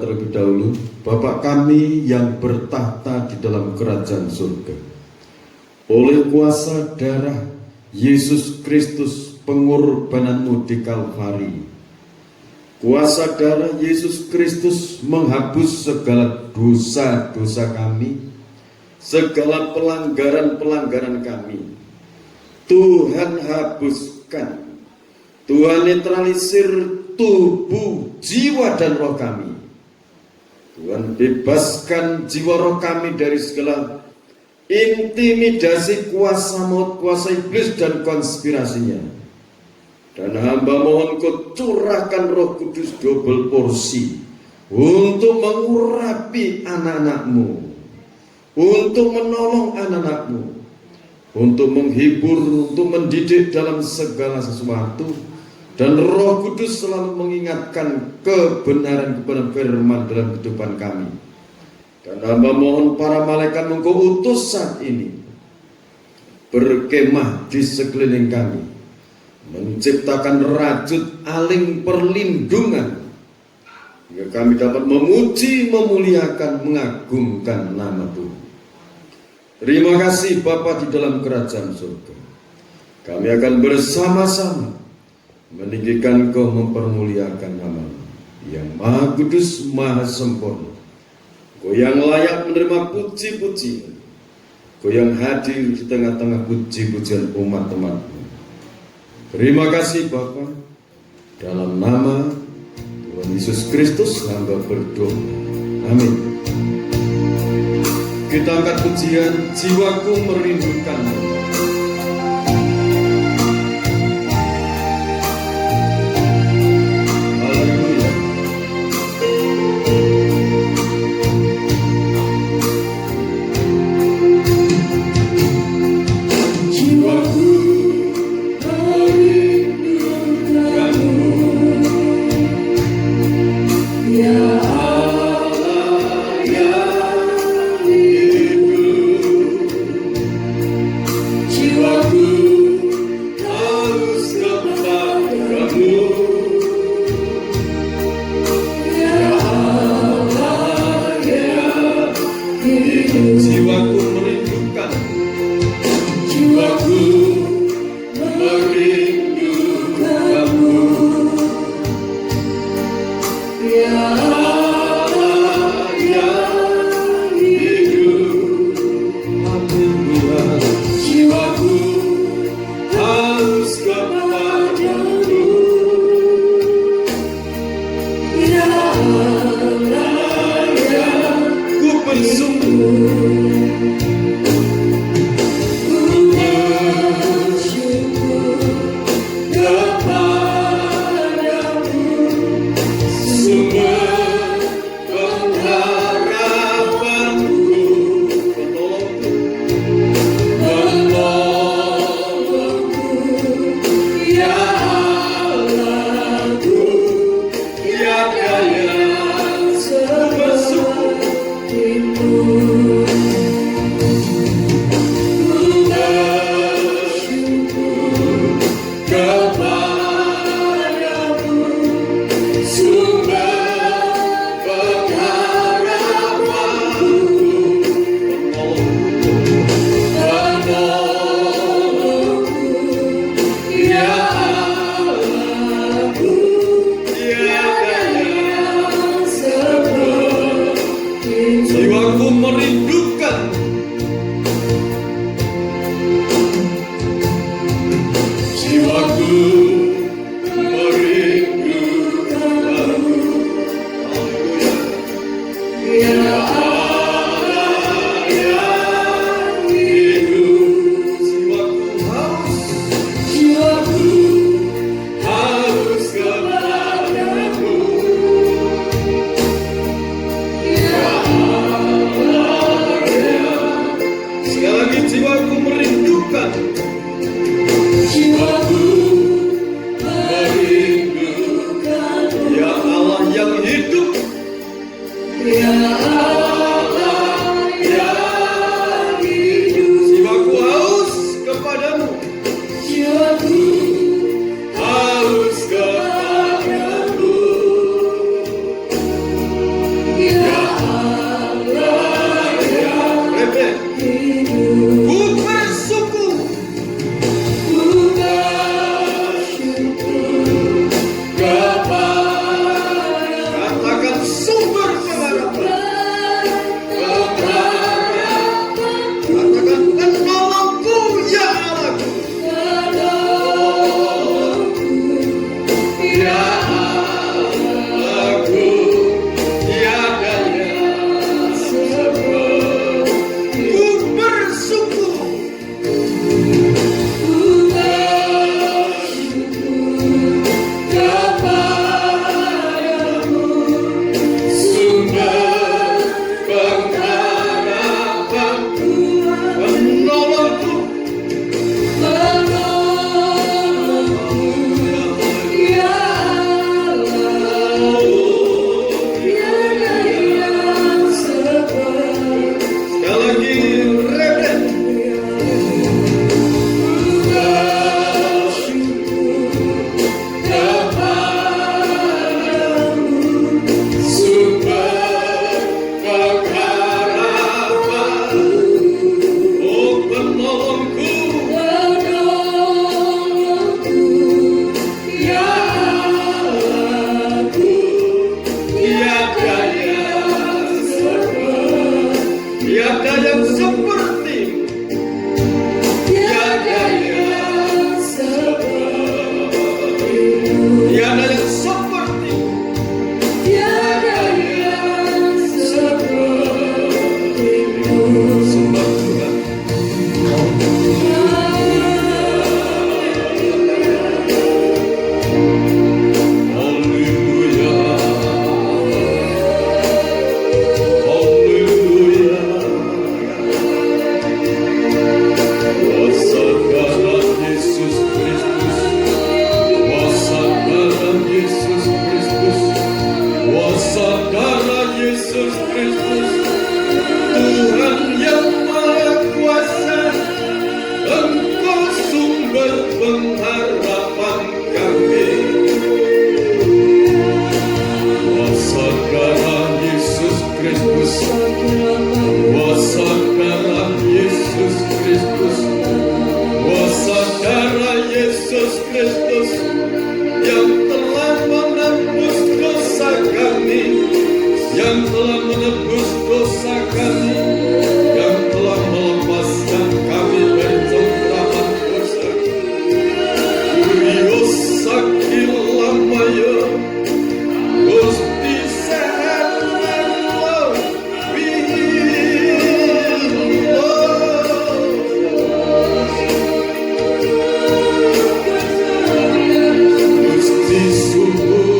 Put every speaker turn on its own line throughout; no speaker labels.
terlebih dahulu. Bapa kami yang bertahta di dalam kerajaan surga, oleh kuasa darah Yesus Kristus pengorbananmu di Kalvari, kuasa darah Yesus Kristus menghapus segala dosa-dosa kami, segala pelanggaran-pelanggaran kami. Tuhan hapuskan, Tuhan netralisir tubuh, jiwa dan roh kami. Tuhan bebaskan jiwa roh kami dari segala intimidasi kuasa maut, kuasa iblis dan konspirasinya. Dan hamba mohon Kau curahkan Roh Kudus double porsi untuk mengurapi anak-anak-Mu, untuk menolong anak-anak-Mu, untuk menghibur, untuk mendidik dalam segala sesuatu. Dan Roh Kudus selalu mengingatkan kebenaran-kebenaran firman dalam kehidupan kami. Dan hamba mohon para malaikat Engkau utus saat ini berkemah di sekeliling kami, menciptakan rajut aling perlindungan, hingga kami dapat memuji, memuliakan, mengagungkan nama Tuhan. Terima kasih Bapa di dalam kerajaan surga. Kami akan bersama-sama meninggikan Kau, mempermuliakan nama-Mu yang Maha Kudus, Maha Sempurna. Kau yang layak menerima puji-pujian, Kau yang hadir di tengah-tengah puji-pujian umat-umat-Mu. Terima kasih Bapa. Dalam nama Tuhan Yesus Kristus hamba berdoa. Amin. Kita angkat pujian, jiwaku merindukan-Mu. ini yang telah menebus dosa kami, yang telah melepaskan kami dari cengkraman dosa. Kurios sakilamaya, Gusti Sehat Gusti Suhu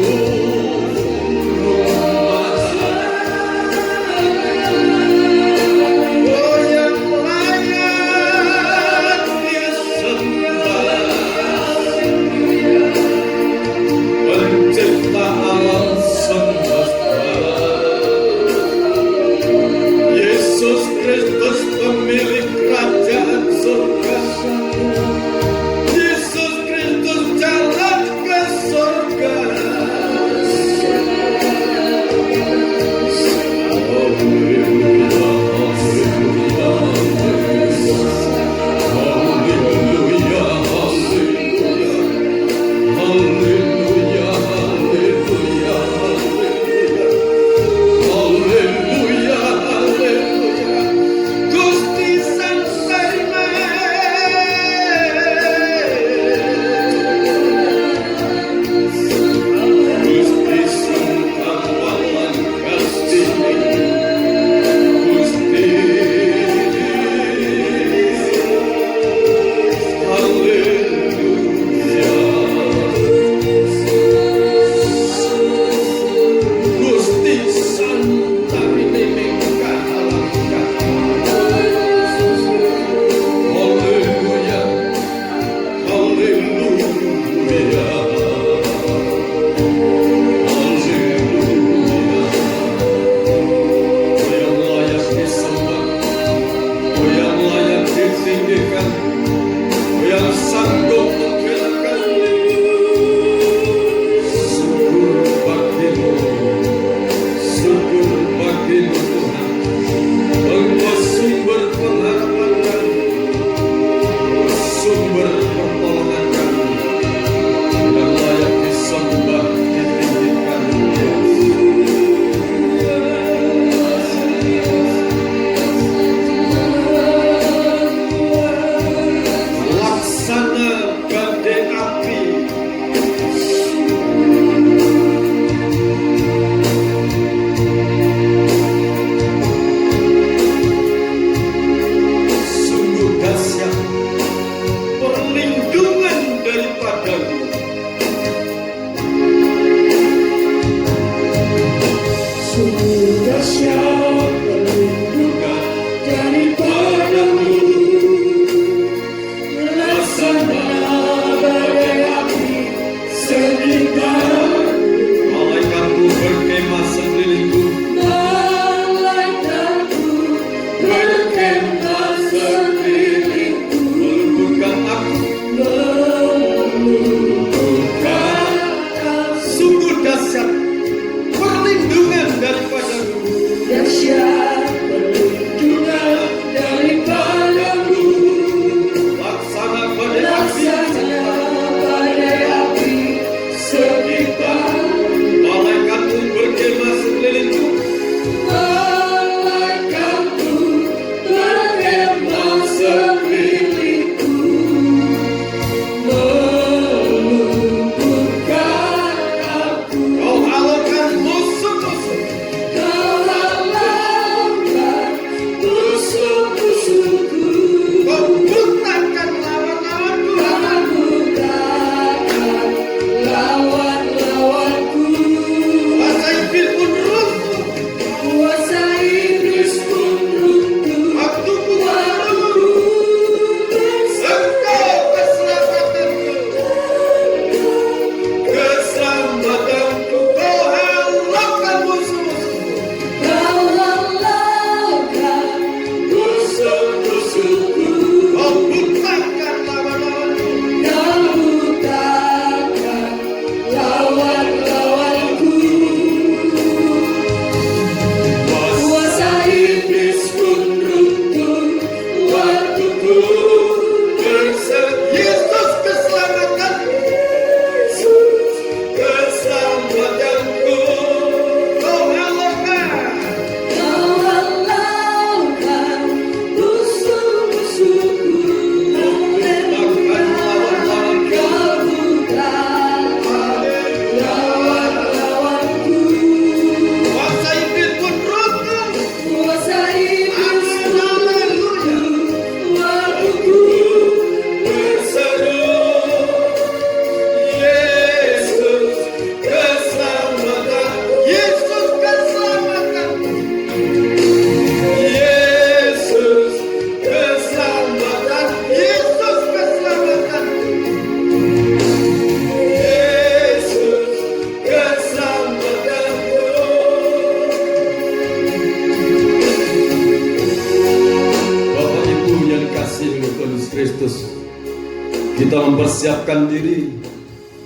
kita mempersiapkan diri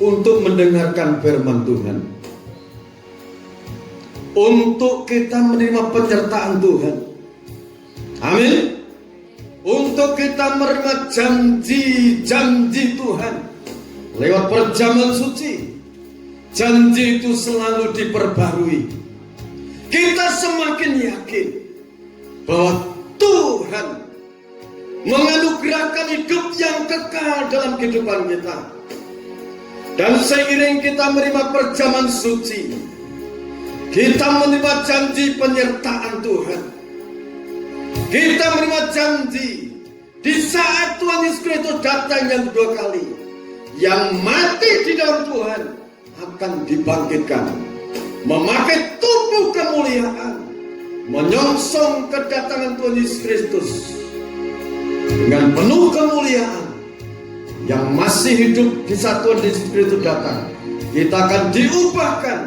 untuk mendengarkan firman Tuhan, untuk kita menerima penyertaan Tuhan. Amin. Untuk kita menerima janji-janji Tuhan lewat perjamuan suci. Janji itu selalu diperbarui. Kita semakin yakin bahwa Tuhan menganugerahkan hidup yang kekal dalam kehidupan kita. Dan seiring kita menerima perjamuan suci, kita menerima janji penyertaan Tuhan. Kita menerima janji di saat Tuhan Yesus Kristus datang yang kedua kali, yang mati di dalam Tuhan akan dibangkitkan, memakai tubuh kemuliaan, menyongsong kedatangan Tuhan Yesus Kristus dengan penuh kemuliaan. Yang masih hidup di saat Tuhan Yesus Kristus datang, kita akan diubahkan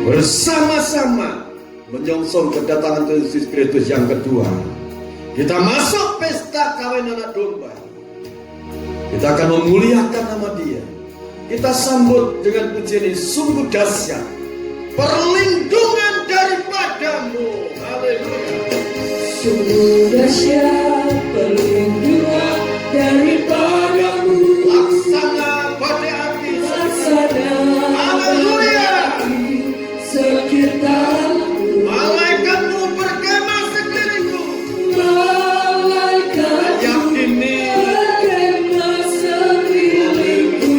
bersama-sama menyongsong kedatangan Tuhan Yesus Kristus yang kedua. Kita masuk pesta kawin anak domba. Kita akan memuliakan nama Dia. Kita sambut dengan pujian ini, sungguh dahsyat perlindungan daripadamu. Haleluya.
Sungguh dahsyat perlindungan daripadamu.
Laksana badai api.
Laksana
Haleluya.
Sekitarmu.
Malaikatmu berkemah sekelilingku.
Malaikat
yakini
berkemah sekelilingku.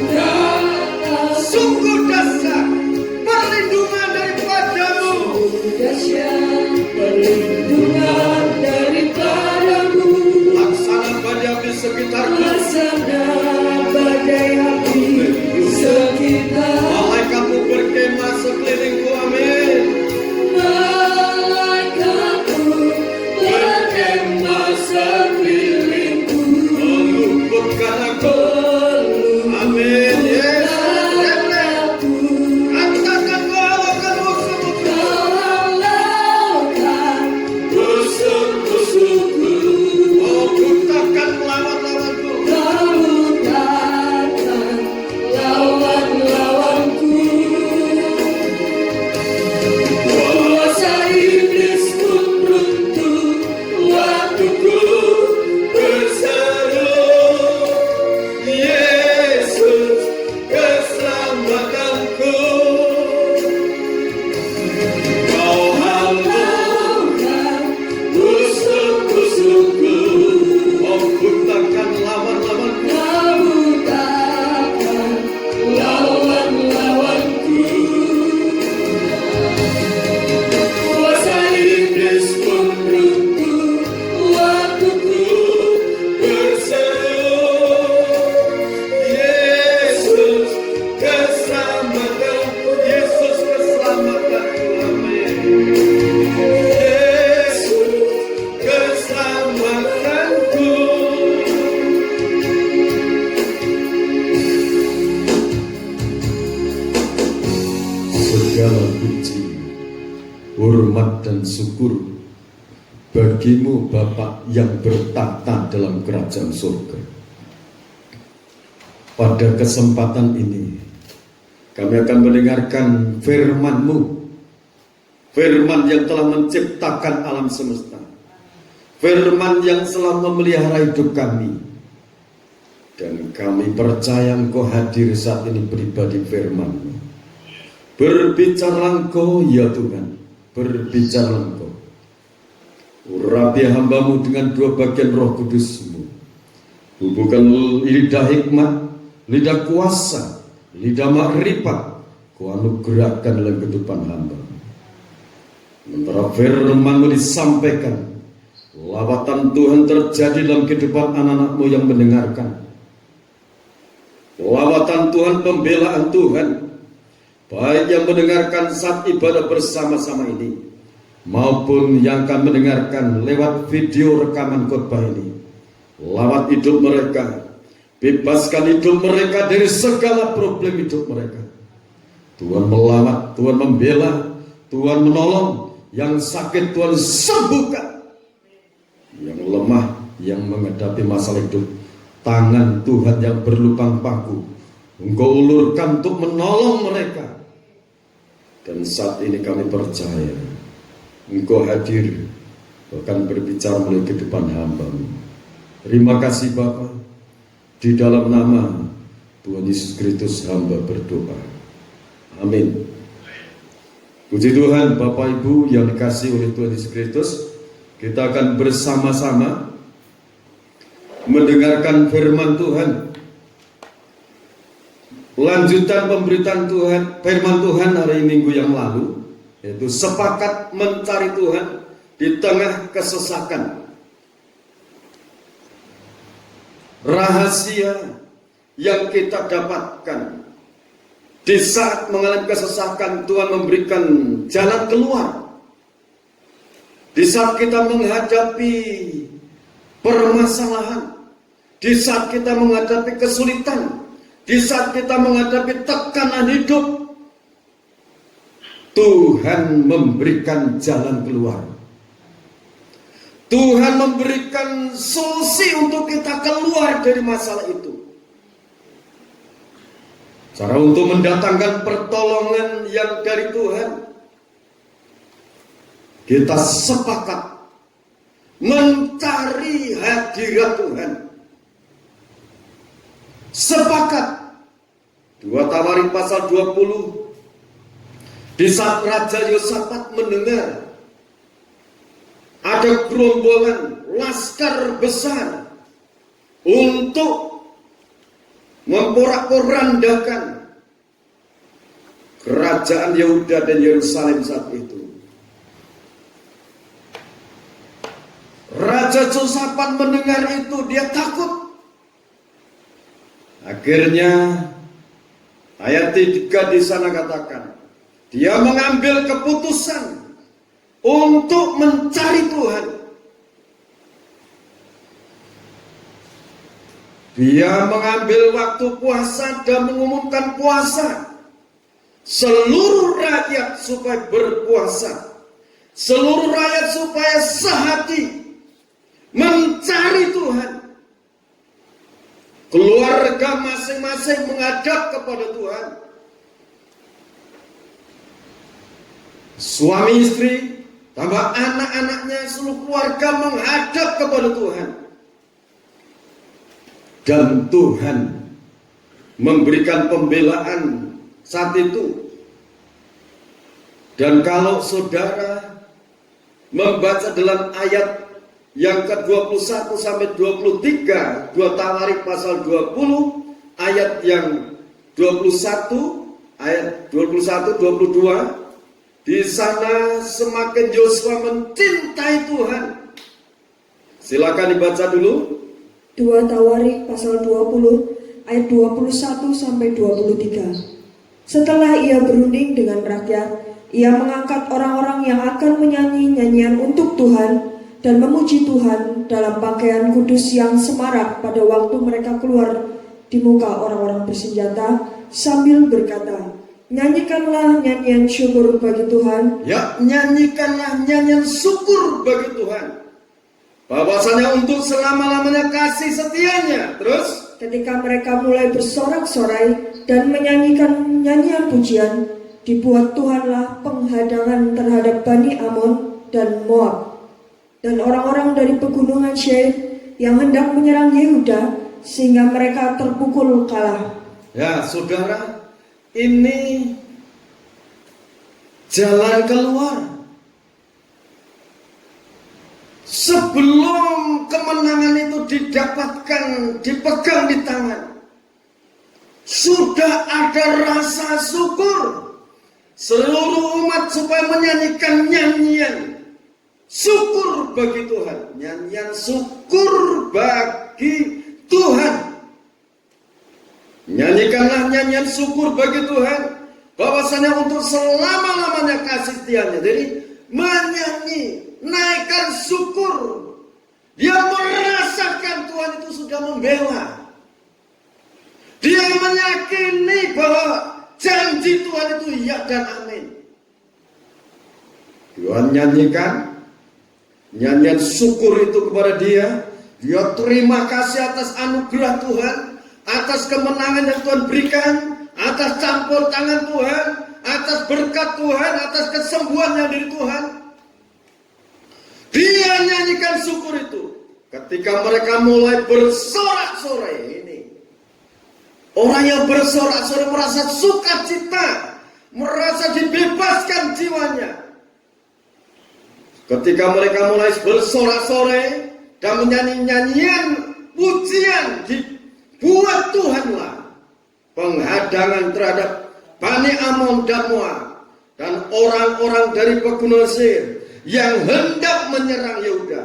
Meluluhkan
sungguh dahsyat perlindungan daripadamu.
dahsyat perlindungan daripadamu.
Laksana badai api sekitarku.
Laksana badai api sekitar.
Malaikatmu berkemah sekelilingku. Amin.
Malaikatmu berkemah sekelilingku.
Meluputkan aku. Amin. Yesus. Katakan melawan musuh-musuhku.
Kalaukan musuh-musuhku.
Oh, kutakan melawan-lawanku.
Kamu takkan lawan-lawanku. Kuasa iblis pun runtuh waktu ku berseru.
Yesus keselamatanku. Kau
Kalaukan musuh-musuhku.
oh, kutakan lawan-lawanku.
Kamu takkan lawan-lawanku. Kuasa iblis pun runtuh waktu ku
Berseru. Yesus keselamatanku. Yesus keselamatanku. Amin. Yesus keselamatanku. Segala puji, hormat dan syukur bagimu Bapa yang bertata dalam kerajaan surga. Pada kesempatan ini kami akan mendengarkan firman-Mu, firman yang telah menciptakan alam semesta, firman yang selalu memelihara hidup kami. Dan kami percaya Engkau hadir saat ini pribadi firman-Mu. Berbicaralah Engkau ya Tuhan, berbicaralah Engkau. Urapi hamba-Mu dengan dua bagian Roh Kudus-Mu. Hubungkan lidah hikmat, lidah kuasa, lidah makrifat. Kau anugerahkan dalam kehidupan hamba. Sementara firman-Mu disampaikan, lawatan Tuhan terjadi dalam kehidupan anak-anak-Mu yang mendengarkan. Lawatan Tuhan, pembelaan Tuhan, baik yang mendengarkan saat ibadah bersama-sama ini, maupun yang akan mendengarkan lewat video rekaman khotbah ini. Lawat hidup mereka, bebaskan hidup mereka dari segala problem hidup mereka. Tuhan melawat, Tuhan membela, Tuhan menolong, yang sakit Tuhan sembuhkan. yang lemah, yang menghadapi masalah hidup. Tangan Tuhan yang berlubang paku Engkau ulurkan untuk menolong mereka. Dan saat ini kami percaya Engkau hadir, bahkan berbicara melalui kehidupan hamba-Mu. Terima kasih Bapa. Di dalam nama Tuhan Yesus Kristus hamba berdoa. Amin. Puji Tuhan, Bapak Ibu yang dikasihi oleh Tuhan Yesus Kristus, kita akan bersama-sama mendengarkan firman Tuhan. Lanjutan pemberitaan Tuhan, firman Tuhan hari Minggu yang lalu, yaitu sepakat mencari Tuhan di tengah kesesakan. Rahasia yang kita dapatkan di saat mengalami kesesakan, Tuhan memberikan jalan keluar. Di saat kita menghadapi permasalahan, di saat kita menghadapi kesulitan, di saat kita menghadapi tekanan hidup, Tuhan memberikan jalan keluar. Tuhan memberikan solusi untuk kita keluar dari masalah itu. Cara untuk mendatangkan pertolongan yang dari Tuhan, kita sepakat mencari hadirat Tuhan. Sepakat. 2 Tawarik pasal 20. Di saat Raja Yosafat mendengar ada gerombolan laskar besar untuk memporak-porandakan kerajaan Yehuda dan Yerusalem saat itu. Raja Yosafat mendengar itu, dia takut. Akhirnya ayat 3 di sana katakan, dia mengambil keputusan untuk mencari Tuhan. Dia mengambil waktu puasa dan mengumumkan puasa. Seluruh rakyat supaya berpuasa. Seluruh rakyat supaya sehati mencari Tuhan. Keluarga masing-masing menghadap kepada Tuhan. Suami istri, tambah anak-anaknya, seluruh keluarga menghadap kepada Tuhan. Dan Tuhan memberikan pembelaan saat itu. Dan kalau saudara membaca dalam ayat yang ke-21 sampai 23, 2 Tawarik pasal 20, ayat yang 21, ayat 21, 22, di sana semakin Yosua mencintai Tuhan. Silakan dibaca dulu.
2 Tawarik pasal 20 ayat 21 sampai 23. Setelah ia berunding dengan rakyat, ia mengangkat orang-orang yang akan menyanyi nyanyian untuk Tuhan dan memuji Tuhan dalam pakaian kudus yang semarak pada waktu mereka keluar di muka orang-orang bersenjata sambil berkata, nyanyikanlah nyanyian syukur bagi Tuhan.
Ya, nyanyikanlah nyanyian syukur bagi Tuhan. Bahwasanya untuk selama-lamanya kasih setianya. Terus
ketika mereka mulai bersorak-sorai dan menyanyikan nyanyian pujian, dibuat Tuhanlah penghadangan terhadap Bani Amon dan Moab dan orang-orang dari pegunungan Seir yang hendak menyerang Yehuda, sehingga mereka terpukul kalah.
ya saudara, ini jalan keluar. Sebelum kemenangan itu didapatkan, dipegang di tangan, sudah ada rasa syukur. Seluruh umat supaya menyanyikan nyanyian syukur bagi Tuhan. Nyanyian syukur bagi Tuhan. Nyanyikanlah nyanyian syukur bagi Tuhan, bahwasanya untuk selama-lamanya kasih setianya. Jadi menyanyi, naikkan syukur. Dia merasakan Tuhan itu sudah membela. Dia meyakini bahwa janji Tuhan itu ya dan amin. Tuhan nyanyikan nyanyian syukur itu kepada Dia. Dia terima kasih atas anugerah Tuhan, atas kemenangan yang Tuhan berikan, atas campur tangan Tuhan, atas berkat Tuhan, atas kesembuhan yang dari Tuhan. Dia nyanyikan syukur itu. Ketika mereka mulai bersorak-sorai ini, orang yang bersorak-sorai merasa sukacita, merasa dibebaskan jiwanya. Ketika mereka mulai bersorak-sorai dan menyanyi nyanyian pujian, dibuat Tuhanlah penghadangan terhadap Bani Amon dan Moab dan orang-orang dari pegunungan Seir yang hendak menyerang Yehuda,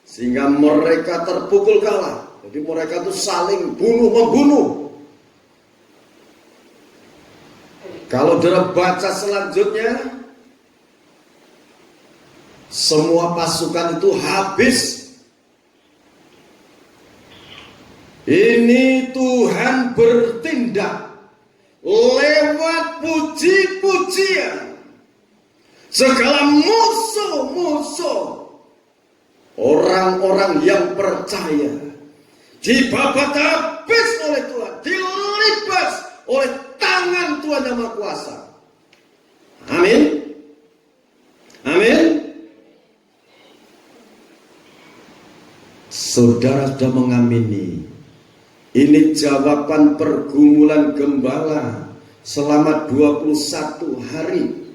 sehingga mereka terpukul kalah. Jadi mereka itu saling bunuh-membunuh. Kalau Saudara baca selanjutnya, semua pasukan itu habis. Ini Tuhan bertindak lewat puji-pujian. Segala musuh-musuh orang-orang yang percaya dibabat habis oleh Tuhan, dilibas oleh tangan Tuhan yang Maha Kuasa. Amin. Amin. Saudara sudah mengamini. Ini jawaban pergumulan gembala selama 21 hari.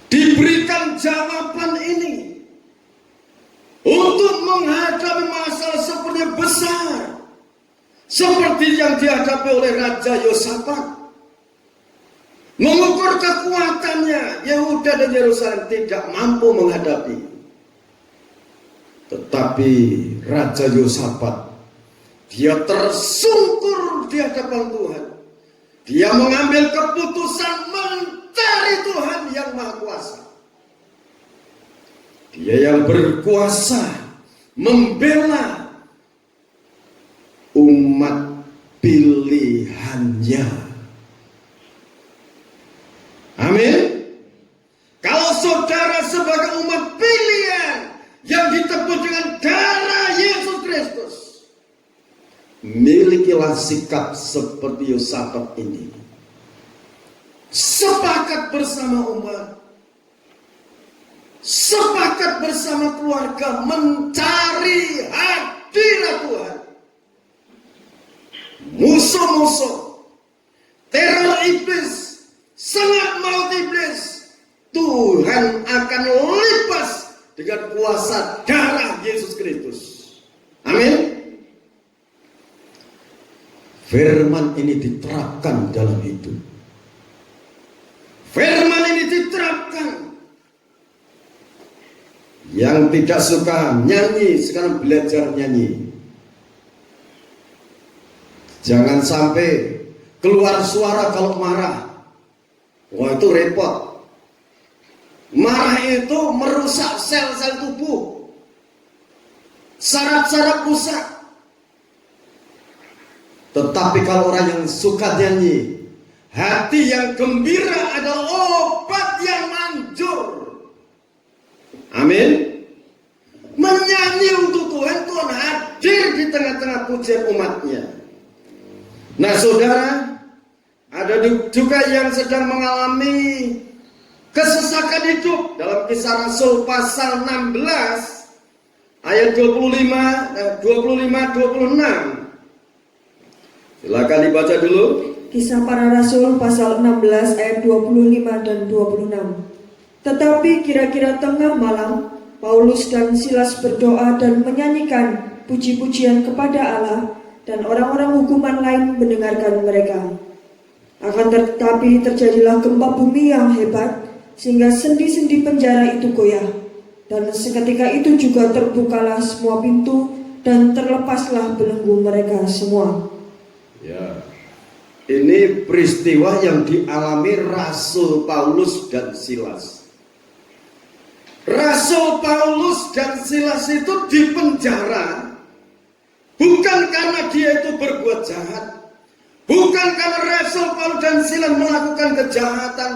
Diberikan jawaban ini untuk menghadapi masalah seperti yang besar, seperti yang dihadapi oleh Raja Yosafat. Mengukur kekuatannya, Yehuda dan Yerusalem tidak mampu menghadapi. Tetapi Raja Yosafat, dia tersungkur di hadapan Tuhan. Dia mengambil keputusan mencari Tuhan yang Maha Kuasa. Dia yang berkuasa membela umat pilihannya. Amin. Kalau saudara sebagai umat pilihan yang ditebus dengan darah Yesus Kristus, milikilah sikap seperti Yosafat ini. Sepakat bersama umat, sepakat bersama keluarga mencari hadirat Tuhan. Musuh-musuh, teror iblis, sengat maut iblis, Tuhan akan lepas dengan kuasa darah Yesus Kristus. Amin. Firman ini diterapkan dalam hidup. Firman ini diterapkan. Yang tidak suka nyanyi, sekarang belajar nyanyi. Jangan sampai keluar suara kalau marah. Wah, itu repot. Marah itu merusak sel-sel tubuh. Saraf-saraf rusak. Tetapi kalau orang yang suka nyanyi, hati yang gembira adalah obat yang manjur. Amin. Menyanyi untuk Tuhan, Tuhan hadir di tengah-tengah pujian umatnya. Nah saudara, ada juga yang sedang mengalami kesesakan hidup. Dalam Kisah Rasul pasal 16 ayat 25-26. Silakan dibaca dulu.
Kisah Para Rasul pasal 16 ayat 25 dan 26. Tetapi kira-kira tengah malam, Paulus dan Silas berdoa dan menyanyikan puji-pujian kepada Allah, dan orang-orang hukuman lain mendengarkan mereka. Akan tetapi terjadilah gempa bumi yang hebat, sehingga sendi-sendi penjara itu goyah. Dan seketika itu juga terbukalah semua pintu, dan terlepaslah belenggu mereka semua.
Ya, ini peristiwa yang dialami Rasul Paulus dan Silas. Rasul Paulus dan Silas itu dipenjara bukan karena dia itu berbuat jahat, bukan karena Rasul Paulus dan Silas melakukan kejahatan,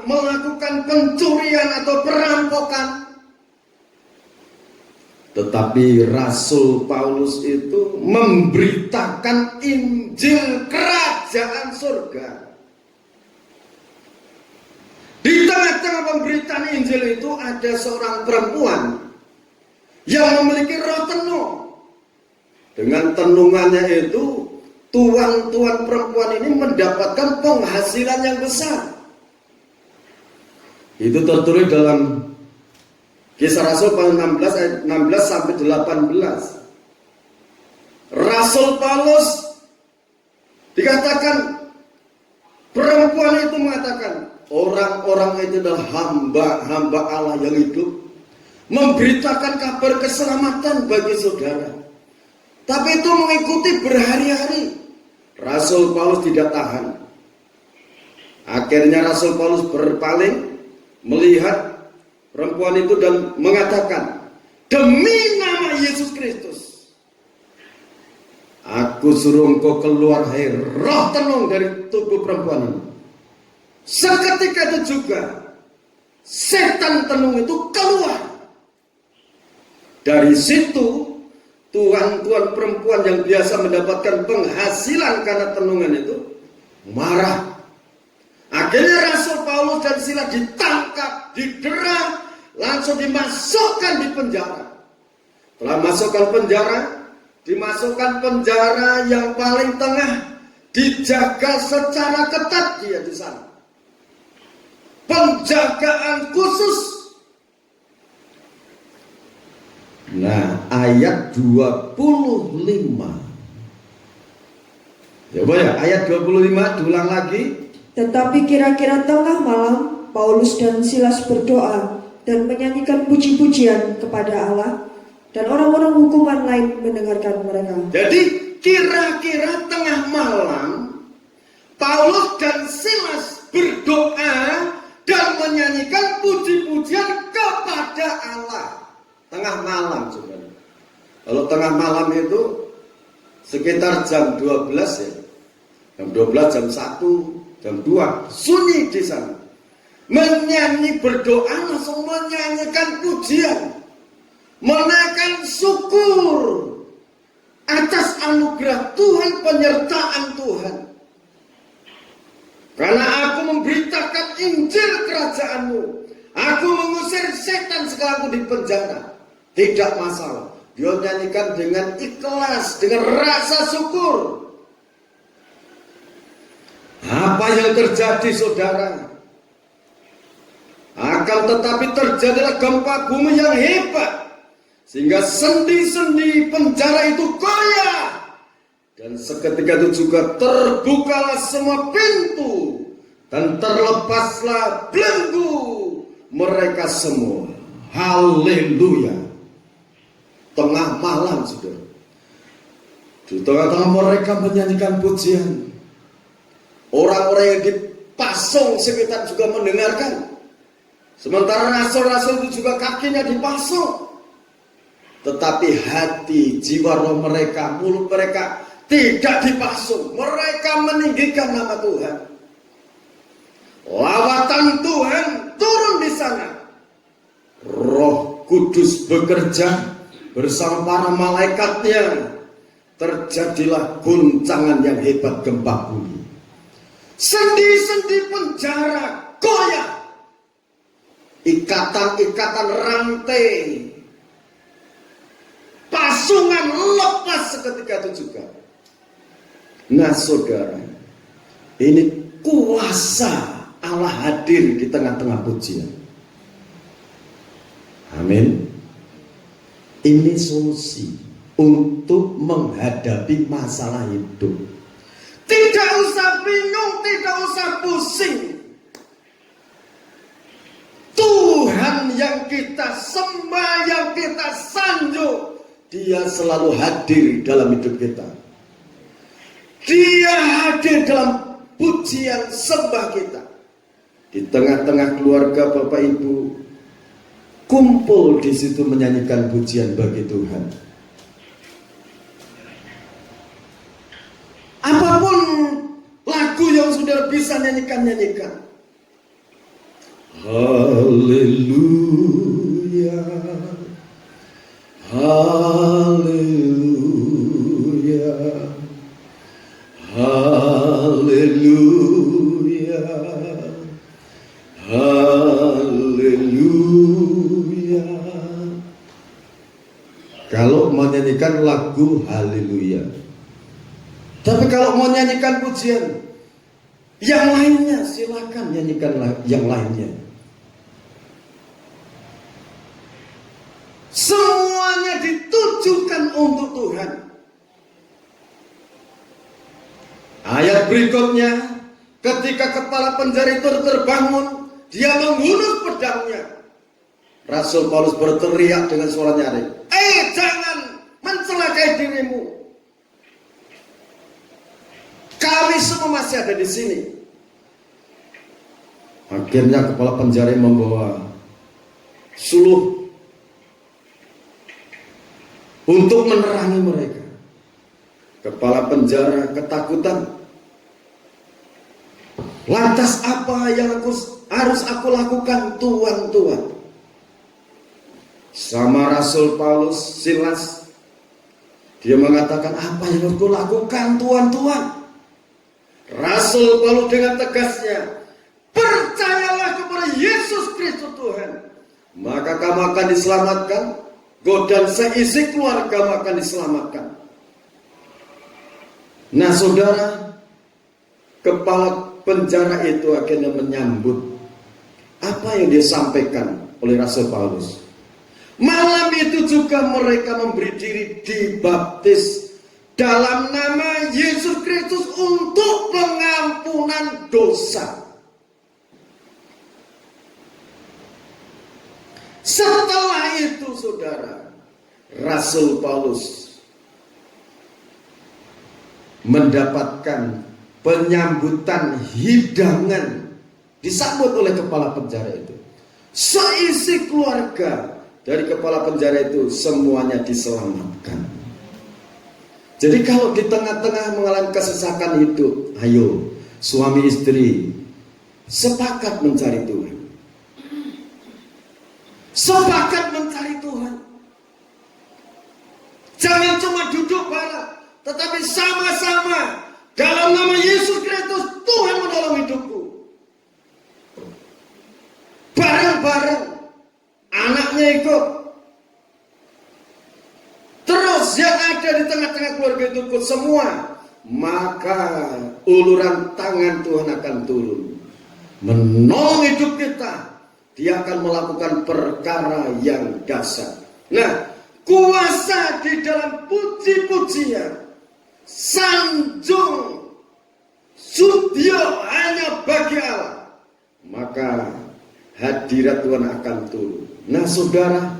melakukan pencurian atau perampokan. Tetapi Rasul Paulus itu memberitakan Injil kerajaan surga. Di tengah-tengah pemberitaan Injil itu ada seorang perempuan yang memiliki roh tenung. Dengan tenungannya itu, tuan-tuan perempuan ini mendapatkan penghasilan yang besar. Itu tertulis dalam Kisah Rasul pasal 16 ayat 16 sampai 18. Rasul Paulus dikatakan, perempuan itu mengatakan, orang-orang itu adalah hamba-hamba Allah yang hidup, memberitakan kabar keselamatan bagi saudara. Tapi itu mengikuti berhari-hari. Rasul Paulus tidak tahan. Akhirnya Rasul Paulus berpaling, melihat perempuan itu dan mengatakan, demi nama Yesus Kristus, aku suruh engkau keluar, hai roh tenung, dari tubuh perempuan ini. Seketika itu juga setan tenung itu keluar. Dari situ tuan-tuan perempuan yang biasa mendapatkan penghasilan karena tenungan itu marah. Akhirnya Rasul Paulus dan Silas ditangkap, didera, langsung dimasukkan di penjara. Setelah masukkan penjara, dimasukkan penjara yang paling tengah, dijaga secara ketat dia di sana. Penjagaan khusus. Nah, ayat 25. Coba ya, ayat 25 diulang lagi.
Tetapi kira-kira tengah malam, Paulus dan Silas berdoa dan menyanyikan puji-pujian kepada Allah, dan orang-orang hukuman lain mendengarkan mereka.
Jadi kira-kira tengah malam, Paulus dan Silas berdoa dan menyanyikan puji-pujian kepada Allah. Tengah malam, saudara. Kalau tengah malam itu sekitar jam 12 ya. Jam 12, jam 1, jam 2, sunyi di sana. Menyanyi berdoa, langsung menyanyikan pujian, menaikkan syukur atas anugerah Tuhan, penyertaan Tuhan. Karena aku memberitakan Injil kerajaanmu, aku mengusir setan setelah aku di penjara. Tidak masalah. Dia nyanyikan dengan ikhlas, dengan rasa syukur. Apa yang terjadi, saudara? Akan tetapi terjadilah gempa bumi yang hebat, sehingga sendi-sendi penjara itu goyah. Dan seketika itu juga terbukalah semua pintu, dan terlepaslah belenggu mereka semua. Haleluya. Tengah malam, saudara. Di tengah-tengah mereka menyanyikan pujian. Orang-orang yang dipasung sekitar juga mendengarkan. Sementara rasul-rasul itu juga kakinya dipasung. Tetapi hati, jiwa roh mereka, mulut mereka tidak dipasung. Mereka meninggikan nama Tuhan. Lawatan Tuhan turun di sana. Roh Kudus bekerja bersama para malaikatnya. Terjadilah guncangan yang hebat, gempa bumi. Sendi-sendi penjara goyah. Ikatan-ikatan rantai pasungan lepas seketika itu juga. Nah, saudara, ini kuasa Allah hadir di tengah-tengah pujian. Amin. Ini solusi untuk menghadapi masalah hidup. Tidak usah bingung, tidak usah pusing. Tuhan yang kita sembah, yang kita sanjung, Dia selalu hadir dalam hidup kita. Dia hadir dalam pujian sembah kita. Di tengah-tengah keluarga Bapak Ibu kumpul di situ menyanyikan pujian bagi Tuhan. Apapun lagu yang saudara bisa nyanyikan. Haleluya, haleluya, haleluya, haleluya. Kalau menyanyikan lagu haleluya. Tapi kalau mau nyanyikan pujian yang lainnya, silakan nyanyikan yang lainnya. Semuanya ditujukan untuk Tuhan. Ayat berikutnya, ketika kepala penjara itu terbangun, dia menghunus pedangnya. Rasul Paulus berteriak dengan suara nyaring, jangan mencelakai dirimu. Kami semua masih ada di sini. Akhirnya kepala penjara membawa suluh untuk menerangi mereka. Kepala penjara ketakutan. Lantas apa yang harus aku lakukan, Tuhan? Sama Rasul Paulus, Silas, dia mengatakan, apa yang harus aku lakukan, Tuhan? Rasul Paulus dengan tegasnya, percayalah kepada Yesus Kristus Tuhan, maka kamu akan diselamatkan. Dan seisi keluarga akan diselamatkan. Nah saudara, kepala penjara itu akhirnya menyambut apa yang disampaikan oleh Rasul Paulus. Malam itu juga mereka memberi diri dibaptis dalam nama Yesus Kristus untuk pengampunan dosa. Setelah itu saudara, Rasul Paulus mendapatkan penyambutan hidangan, disambut oleh kepala penjara itu. Seisi keluarga dari kepala penjara itu semuanya diselamatkan. Jadi kalau di tengah-tengah mengalami kesesakan hidup, ayo suami istri sepakat mencari Tuhan. Sepakat mencari Tuhan. Jangan cuma duduk bareng, tetapi sama-sama dalam nama Yesus Kristus, Tuhan menolong hidupku. Bareng-bareng, anaknya ikut. Terus yang ada di tengah-tengah keluarga itu ikut semua. Maka uluran tangan Tuhan akan turun, menolong hidup kita. Dia akan melakukan perkara yang dahsyat. Nah, kuasa di dalam puji-pujian, sanjung, sudya hanya bagi Allah. Maka hadirat Tuhan akan turun. Nah saudara,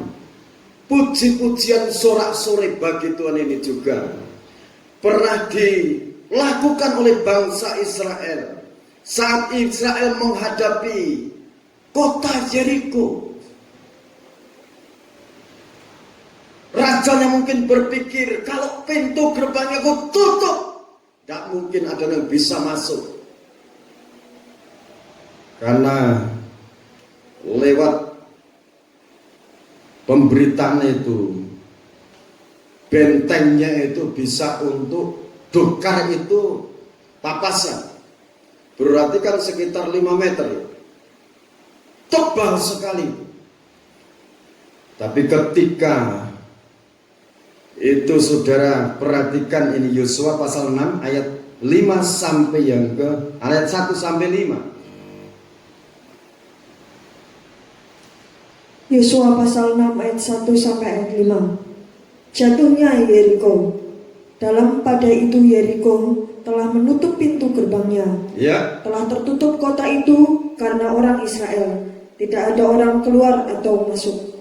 puji-pujian sorak-sorai bagi Tuhan ini juga pernah dilakukan oleh bangsa Israel saat Israel menghadapi kota Yeriko. Rajanya mungkin berpikir, kalau pintu gerbangnya aku tutup, tidak mungkin ada yang bisa masuk. Karena lewat pemberitaan itu, bentengnya itu bisa untuk dokar itu papasan. Berarti kan sekitar 5 meter. Tebal sekali. Tapi ketika itu saudara perhatikan ini, Yosua pasal 6 ayat 5 sampai yang ke ayat 1 sampai 5.
Yosua pasal 6 ayat 1 sampai ayat 5. Jatuhnya Yeriko. Dalam pada itu Yeriko telah menutup pintu gerbangnya.
Ya.
Telah tertutup kota itu karena orang Israel. Tidak ada orang keluar atau masuk.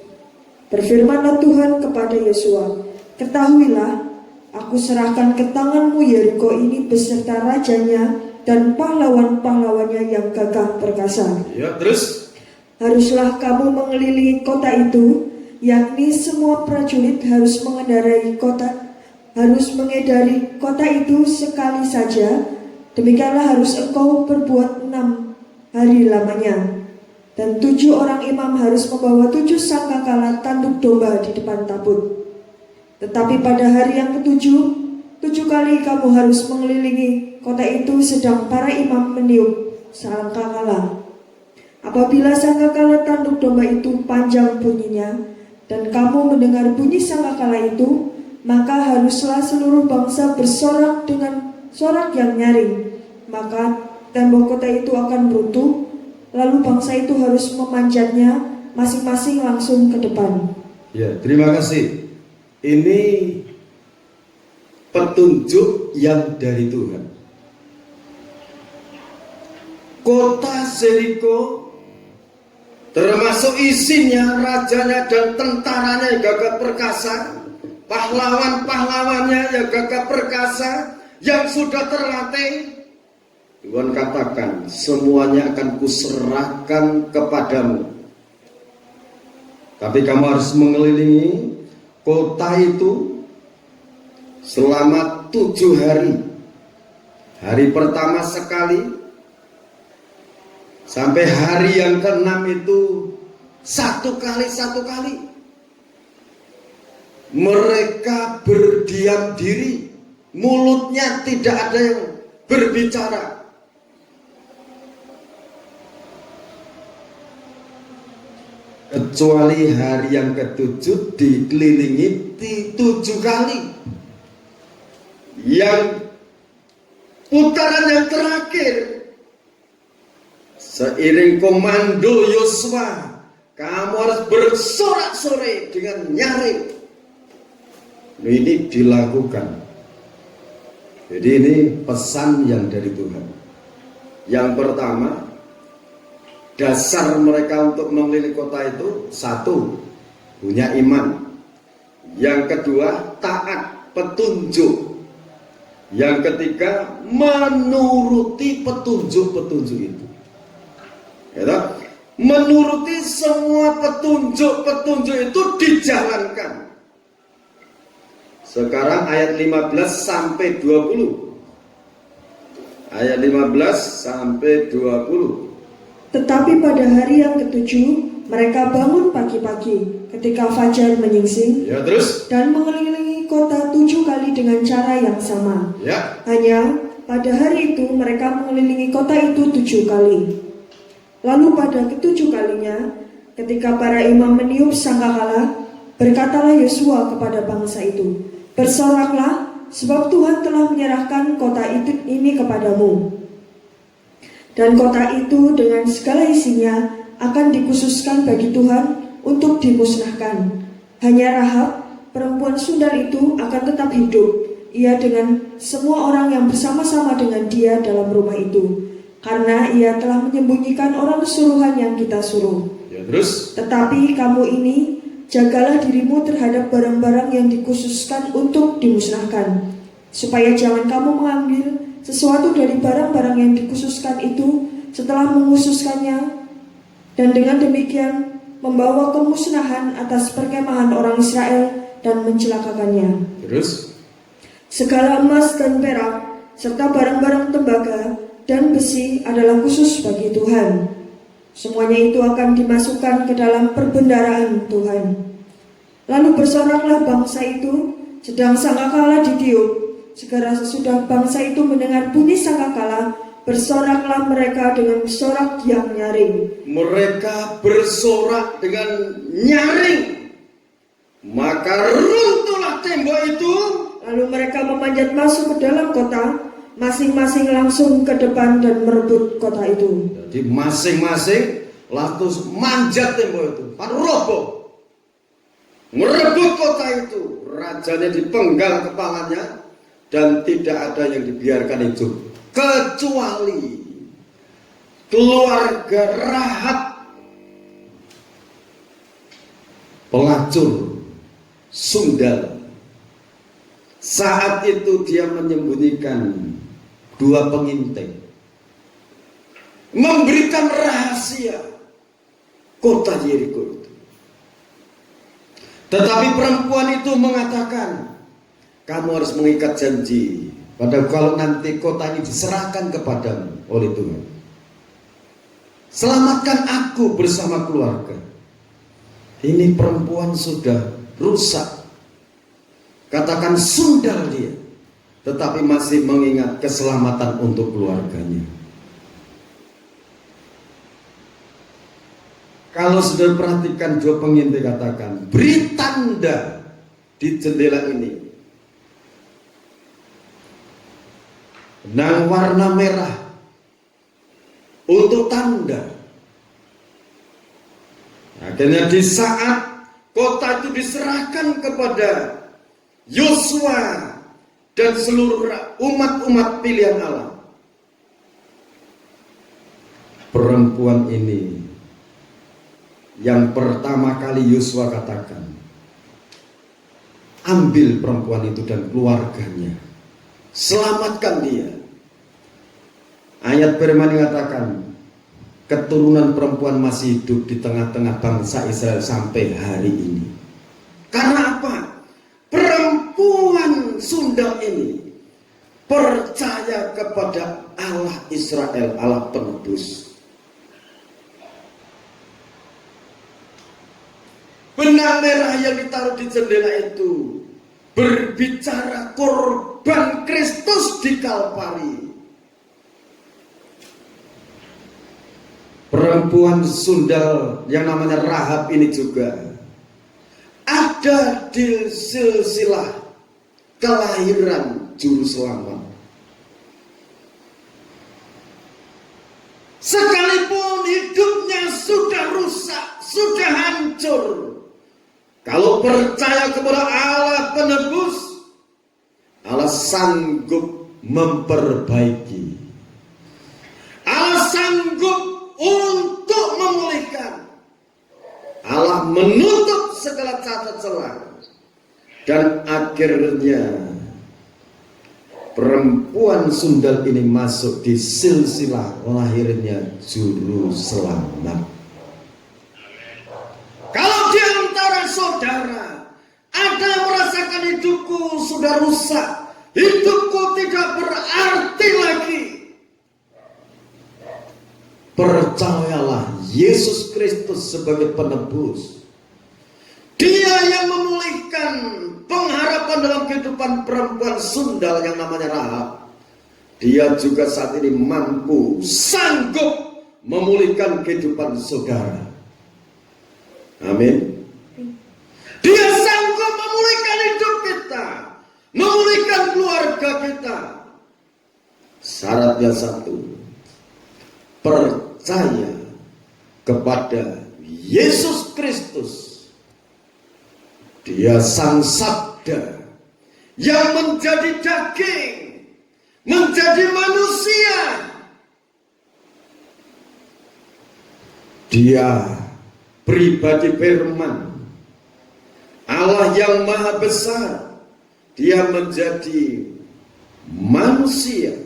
Berfirmanlah Tuhan kepada Yosua, ketahuilah, aku serahkan ke tanganmu Yeriko ini beserta rajanya dan pahlawan-pahlawannya yang gagah perkasa.
Ya, terus?
Haruslah kamu mengelilingi kota itu, yakni semua prajurit harus mengedari kota itu sekali saja. Demikianlah harus engkau berbuat 6 hari lamanya. Dan 7 orang imam harus membawa 7 sangkakala tanduk domba di depan tabut. Tetapi pada hari yang ketujuh, 7 kali kamu harus mengelilingi kota itu sedang para imam meniup sangkakala. Apabila sangkakala tanduk domba itu panjang bunyinya, dan kamu mendengar bunyi sangkakala itu, maka haruslah seluruh bangsa bersorak dengan sorak yang nyaring. Maka tembok kota itu akan runtuh, lalu bangsa itu harus memanjatnya masing-masing langsung ke depan.
Ya, terima kasih. Ini petunjuk yang dari Tuhan. Kota Yeriko, termasuk isinya, rajanya dan tentaranya yang gagah perkasa, pahlawan-pahlawannya yang gagah perkasa, yang sudah terlatih. Tuhan katakan, semuanya akan kuserahkan kepadamu. Tapi kamu harus mengelilingi kota itu selama 7 hari. Hari pertama sekali, sampai hari yang ke-6 itu 1 kali. Mereka berdiam diri, mulutnya tidak ada yang berbicara. Kecuali hari yang ke-7 dikelilingi 7 kali. Yang putaran yang terakhir, seiring komando Yosua, kamu harus bersorak-sorai dengan nyaring. Ini dilakukan. Jadi ini pesan yang dari Tuhan. Yang pertama, dasar mereka untuk mengelilingi kota itu, 1, punya iman. Yang kedua, taat, petunjuk. Yang ketiga, menuruti petunjuk-petunjuk itu. Ya, menuruti semua petunjuk-petunjuk itu dijalankan. Sekarang ayat 15 sampai 20. Ayat 15 sampai 20.
Tetapi pada hari yang ke-7, mereka bangun pagi-pagi ketika fajar menyingsing,
Ya, terus?
dan mengelilingi kota 7 kali dengan cara yang sama.
Ya.
Hanya pada hari itu mereka mengelilingi kota itu 7 kali. Lalu pada ke-7 kalinya, ketika para imam meniup sangkakala, berkatalah Yosua kepada bangsa itu, bersoraklah, sebab Tuhan telah menyerahkan kota ini kepadamu. Dan kota itu dengan segala isinya akan dikhususkan bagi Tuhan untuk dimusnahkan. Hanya Rahab, perempuan sundal itu, akan tetap hidup, ia dengan semua orang yang bersama-sama dengan dia dalam rumah itu, karena ia telah menyembunyikan orang suruhan yang kita suruh.
Ya, terus?
Tetapi kamu ini, jagalah dirimu terhadap barang-barang yang dikhususkan untuk dimusnahkan, supaya jangan kamu mengambil sesuatu dari barang-barang yang dikhususkan itu setelah menghususkannya, dan dengan demikian membawa kemusnahan atas perkemahan orang Israel dan mencelakakannya.
Terus?
Segala emas dan perak serta barang-barang tembaga dan besi adalah khusus bagi Tuhan. Semuanya itu akan dimasukkan ke dalam perbendaharaan Tuhan. Lalu bersoraklah bangsa itu, sedang sangkakala ditiup. Segera sesudah bangsa itu mendengar bunyi sangkakala, bersoraklah mereka dengan sorak yang nyaring.
Mereka bersorak dengan nyaring. Maka runtuhlah tembok itu.
Lalu mereka memanjat masuk ke dalam kota, masing-masing langsung ke depan dan merebut kota itu.
Jadi masing-masing langsung manjat tembok itu, roboh, merebut kota itu. Rajanya dipenggal kepalanya dan tidak ada yang dibiarkan hidup, kecuali keluarga Rahab, pelacur sundal. Saat itu dia menyembunyikan 2 pengintai, memberikan rahasia kota Yeriko itu. Tetapi perempuan itu mengatakan, kamu harus mengikat janji pada kalau nanti kota ini diserahkan kepadamu oleh Tuhan. Selamatkan aku bersama keluarga. Ini perempuan sudah rusak. Katakan sundal dia, tetapi masih mengingat keselamatan untuk keluarganya. Kalau sudah perhatikan dua pengintai katakan, beri tanda di jendela ini. Benang warna merah untuk tanda. Akhirnya di saat kota itu diserahkan kepada Yosua dan seluruh umat-umat pilihan Allah, perempuan ini yang pertama kali Yosua katakan, ambil perempuan itu dan keluarganya, selamatkan dia. Ayat firman mengatakan, keturunan perempuan masih hidup di tengah-tengah bangsa Israel sampai hari ini. Karena apa? Perempuan sundal ini percaya kepada Allah Israel, Allah penebus. Benang merah yang ditaruh di jendela itu berbicara korban Kristus di Kalvari. Perempuan sundal yang namanya Rahab ini juga ada di silsilah kelahiran juru selamat. Sekalipun hidupnya sudah rusak, sudah hancur, kalau percaya kepada Allah penebus, Allah sanggup memperbaiki. Allah sanggup untuk memulihkan. Allah menutup segala cacat celah. Dan akhirnya perempuan sundal ini masuk di silsilah lahirnya juru selamat. Kalau di antara saudara ada yang merasakan hidupku sudah rusak, hidupku tidak berarti lagi, percayalah Yesus Kristus sebagai penebus. Dia yang memulihkan pengharapan dalam kehidupan perempuan sundal yang namanya Rahab. Dia juga saat ini mampu, sanggup memulihkan kehidupan saudara. Amin. Dia sanggup memulihkan hidup kita, memulihkan keluarga kita. Syaratnya satu, percaya kepada Yesus Kristus. Dia sang sabda yang menjadi daging, menjadi manusia. Dia pribadi firman, Allah yang maha besar. Dia menjadi manusia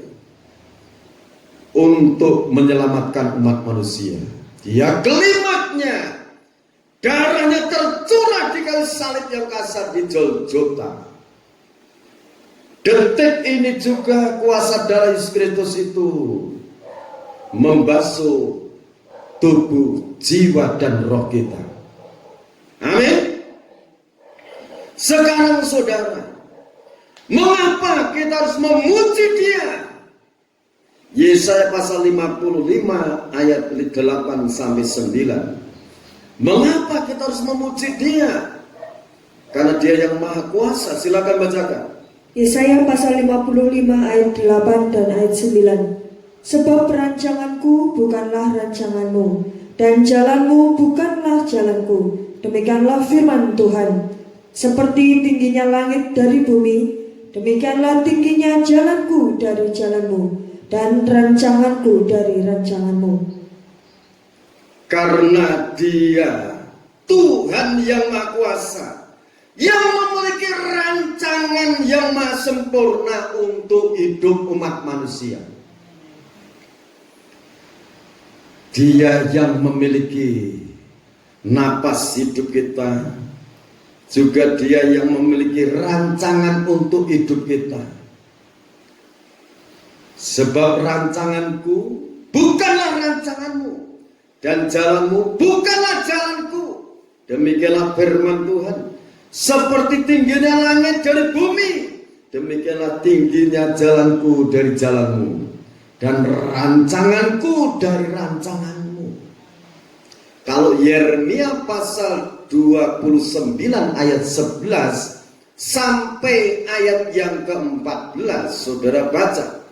untuk menyelamatkan umat manusia. Dia kelimatnya, darahnya tercurah di kayu salib yang kasar di Golgota. Detik ini juga kuasa darah Yesus Kristus itu membasuh tubuh, jiwa, dan roh kita. Amin. Sekarang saudara, mengapa kita harus memuji Dia? Yesaya pasal 55 ayat 8 sampai 9. Mengapa kita harus memuji Dia? Karena Dia yang maha kuasa. Silakan bacakan.
Yesaya pasal 55 ayat 8 dan ayat 9. Sebab rancanganku bukanlah rancanganmu, dan jalanmu bukanlah jalanku. Demikianlah firman Tuhan. Seperti tingginya langit dari bumi, demikianlah tingginya jalanku dari jalanmu, dan rancanganku dari rancanganmu.
Karena Dia Tuhan yang maha kuasa, yang memiliki rancangan yang maha sempurna untuk hidup umat manusia. Dia yang memiliki napas hidup kita, juga Dia yang memiliki rancangan untuk hidup kita. Sebab rancanganku bukanlah rancanganmu, dan jalanmu bukanlah jalanku. Demikianlah firman Tuhan. Seperti tingginya langit dari bumi, demikianlah tingginya jalanku dari jalanmu, dan rancanganku dari rancanganmu. Kalau Yeremia pasal 29 ayat 11 sampai ayat yang ke-14, saudara baca.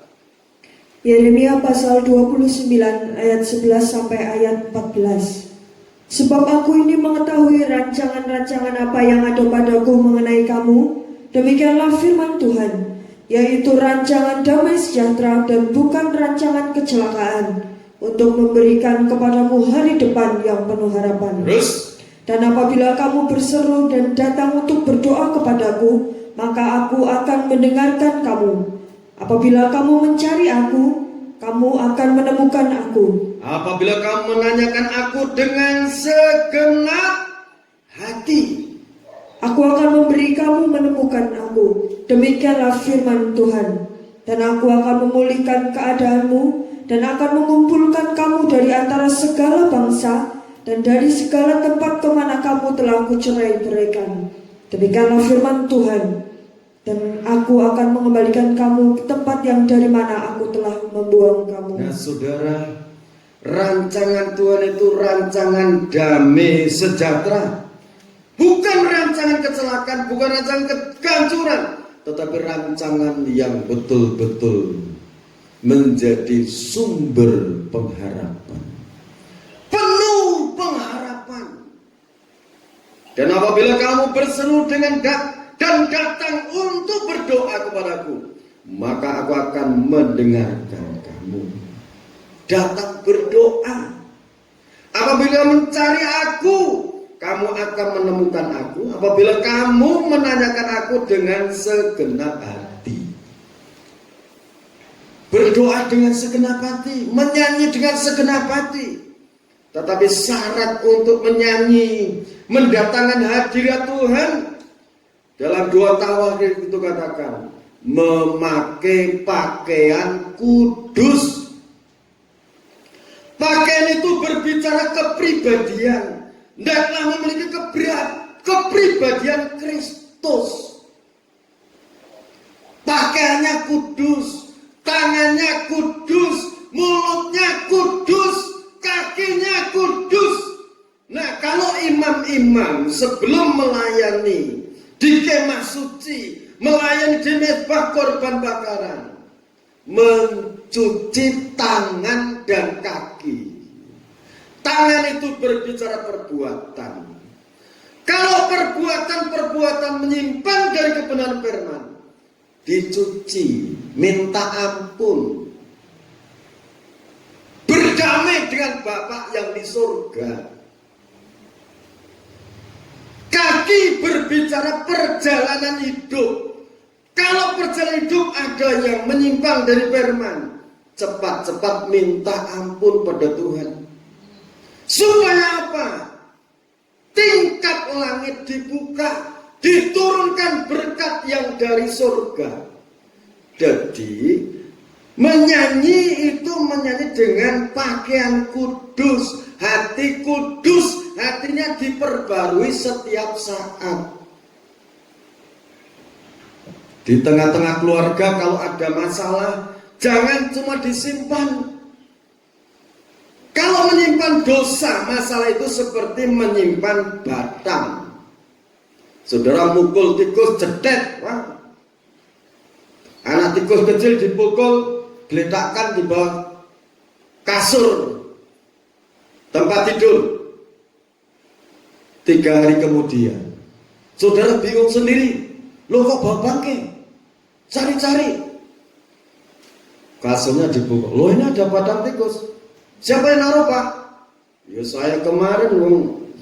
Yeremia pasal 29 ayat 11 sampai ayat 14. Sebab aku ini mengetahui rancangan-rancangan apa yang ada padaku mengenai kamu, demikianlah firman Tuhan, yaitu rancangan damai sejahtera dan bukan rancangan kecelakaan, untuk memberikan kepadamu hari depan yang penuh harapan.
Terus,
dan apabila kamu berseru dan datang untuk berdoa kepadaku, maka aku akan mendengarkan kamu. Apabila kamu mencari aku, kamu akan menemukan aku.
apabila kamu menanyakan aku dengan segenap hati,
Aku akan memberi kamu menemukan aku. Demikianlah firman Tuhan. Dan aku akan memulihkan keadaanmu, dan akan mengumpulkan kamu dari antara segala bangsa, dan dari segala tempat kemana kamu telah kucerai-beraikan. Demikianlah firman Tuhan. Dan aku akan mengembalikan kamu ke tempat yang dari mana aku telah membuang kamu.
nah saudara, rancangan Tuhan itu rancangan damai sejahtera. Bukan rancangan kecelakaan, bukan rancangan kehancuran, tetapi rancangan yang betul-betul menjadi sumber pengharapan, penuh pengharapan. Dan apabila kamu berseru dan datang untuk berdoa kepadaku, maka aku akan mendengarkan kamu. Datang berdoa. Apabila mencari aku, kamu akan menemukan aku. Apabila kamu menanyakan aku dengan segenap hati. Berdoa dengan segenap hati, menyanyi dengan segenap hati. Tetapi syarat untuk menyanyi, mendatangkan hadirat Tuhan, dalam 2 Tawakhir itu katakan, memakai pakaian kudus. Pakaian itu berbicara kepribadian. Hendaklah memiliki kepribadian Kristus. Pakaiannya kudus, tangannya kudus, mulutnya kudus, kakinya kudus. Nah, kalau imam-imam sebelum melayani di kemah suci, melayani di mezbah korban bakaran, mencuci tangan dan kaki. Tangan itu berbicara perbuatan. Kalau perbuatan menyimpang dari kebenaran firman, dicuci, minta ampun, berdamai dengan Bapa yang di surga. Kaki berbicara perjalanan hidup. Kalau perjalanan hidup ada yang menyimpang dari firman, cepat-cepat minta ampun pada Tuhan. Supaya apa? Tingkat langit dibuka, diturunkan berkat yang dari surga. Jadi menyanyi itu menyanyi dengan pakaian kudus, hati kudus, hatinya diperbarui setiap saat. Di tengah-tengah keluarga kalau ada masalah, jangan cuma disimpan. Kalau menyimpan dosa, masalah itu seperti menyimpan batang. Saudara mukul tikus jedet, wah. Anak tikus kecil dipukul, diletakkan di bawah kasur tempat tidur. 3 hari kemudian, saudara bingung sendiri, loh kok bawa bangke? Cari-cari, kasurnya dipukul. Loh ini ada batang tikus. Siapa yang naruh, Pak? Ya saya kemarin,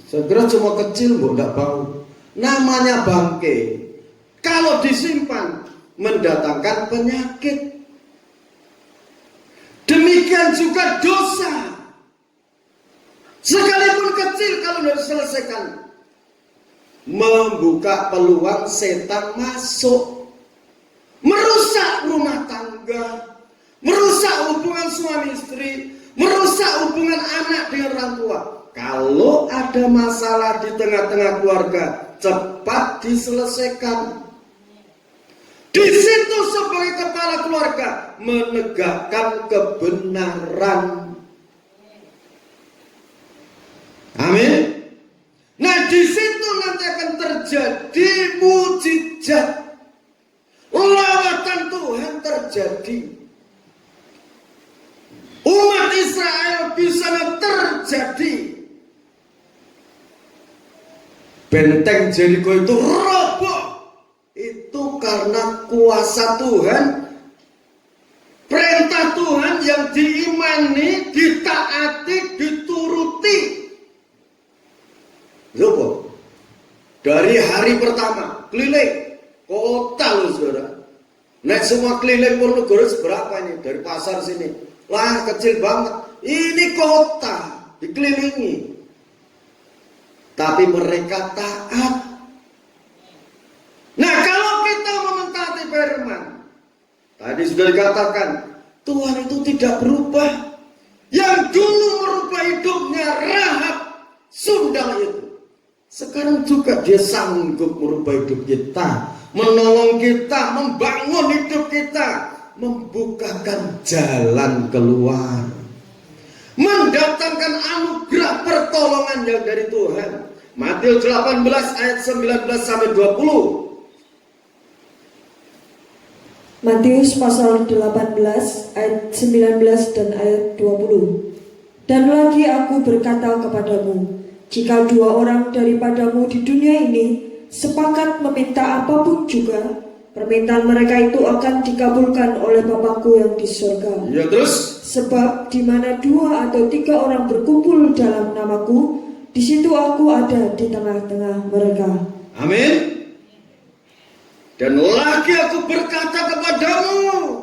saya kira cuma kecil, enggak bau. Namanya bangke. Kalau disimpan mendatangkan penyakit. Demikian juga dosa. Sekalipun kecil kalau tidak diselesaikan, membuka peluang setan masuk, merusak rumah tangga, merusak hubungan suami istri, merusak hubungan anak dengan orang tua. Kalau ada masalah di tengah-tengah keluarga, cepat diselesaikan. Di situ sebagai kepala keluarga menegakkan kebenaran. Amin. Nah, di situ nanti akan terjadi mujizat. Lawatan Tuhan terjadi. Umat Israel bisa terjadi. Benteng Jeriko itu roboh. Itu karena kuasa Tuhan, perintah Tuhan yang diimani, ditaati, dituruti. Loh, dari hari pertama keliling kota loh saudara. Naik semua keliling Ponorogo seberapa ini dari pasar sini? Lah kecil banget. Ini kota dikelilingi. Tapi mereka taat. Nah, kalau kita mentaati firman, tadi sudah dikatakan, Tuhan itu tidak berubah. Yang dulu merubah hidupnya Rahab Sundal itu, sekarang juga dia sanggup merubah hidup kita, menolong kita, membangun hidup kita, membukakan jalan keluar, mendatangkan anugerah pertolongan yang dari Tuhan. Matius 18 ayat 19 sampai 20.
Matius pasal 18 ayat 19 dan ayat 20. Dan lagi aku berkata kepadamu, jika dua orang daripadamu di dunia ini sepakat meminta apapun juga, permintaan mereka itu akan dikabulkan oleh Bapakku yang di surga.
Ya, terus?
Sebab di mana 2 atau 3 orang berkumpul dalam namaku, di situ aku ada di tengah-tengah mereka.
Amin. Dan lagi aku berkata kepadamu,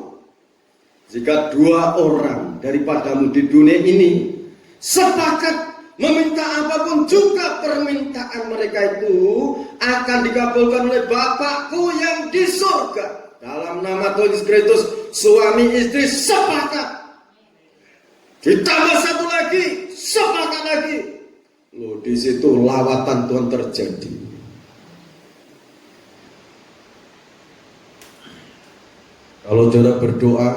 jika 2 orang daripadamu di dunia ini sepakat meminta apapun juga, permintaan mereka itu akan dikabulkan oleh Bapakku yang di surga. Dalam nama Tuhan Yesus Kristus, suami istri sepakat. Ditambah satu lagi, sepakat lagi. Loh, di situ lawatan Tuhan terjadi. Kalau saudara berdoa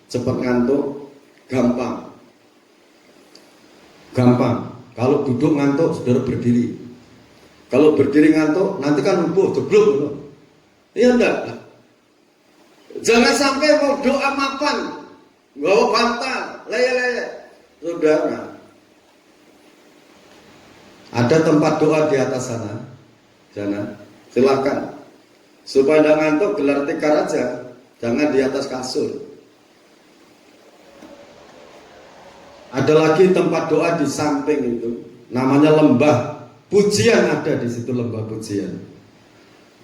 cepat ngantuk, gampang. Kalau duduk ngantuk, saudara berdiri. Kalau berdiri ngantuk, nanti kan lumpuh, jeblok. Iya enggak? Jangan sampai mau doa mapan, bawa bantal, leye-leye. Saudara, ada tempat doa di atas sana, silakan. Supaya tidak ngantuk, gelar tikar aja. Jangan di atas kasur. Ada lagi tempat doa di samping itu, namanya lembah pujian, ada di situ lembah pujian.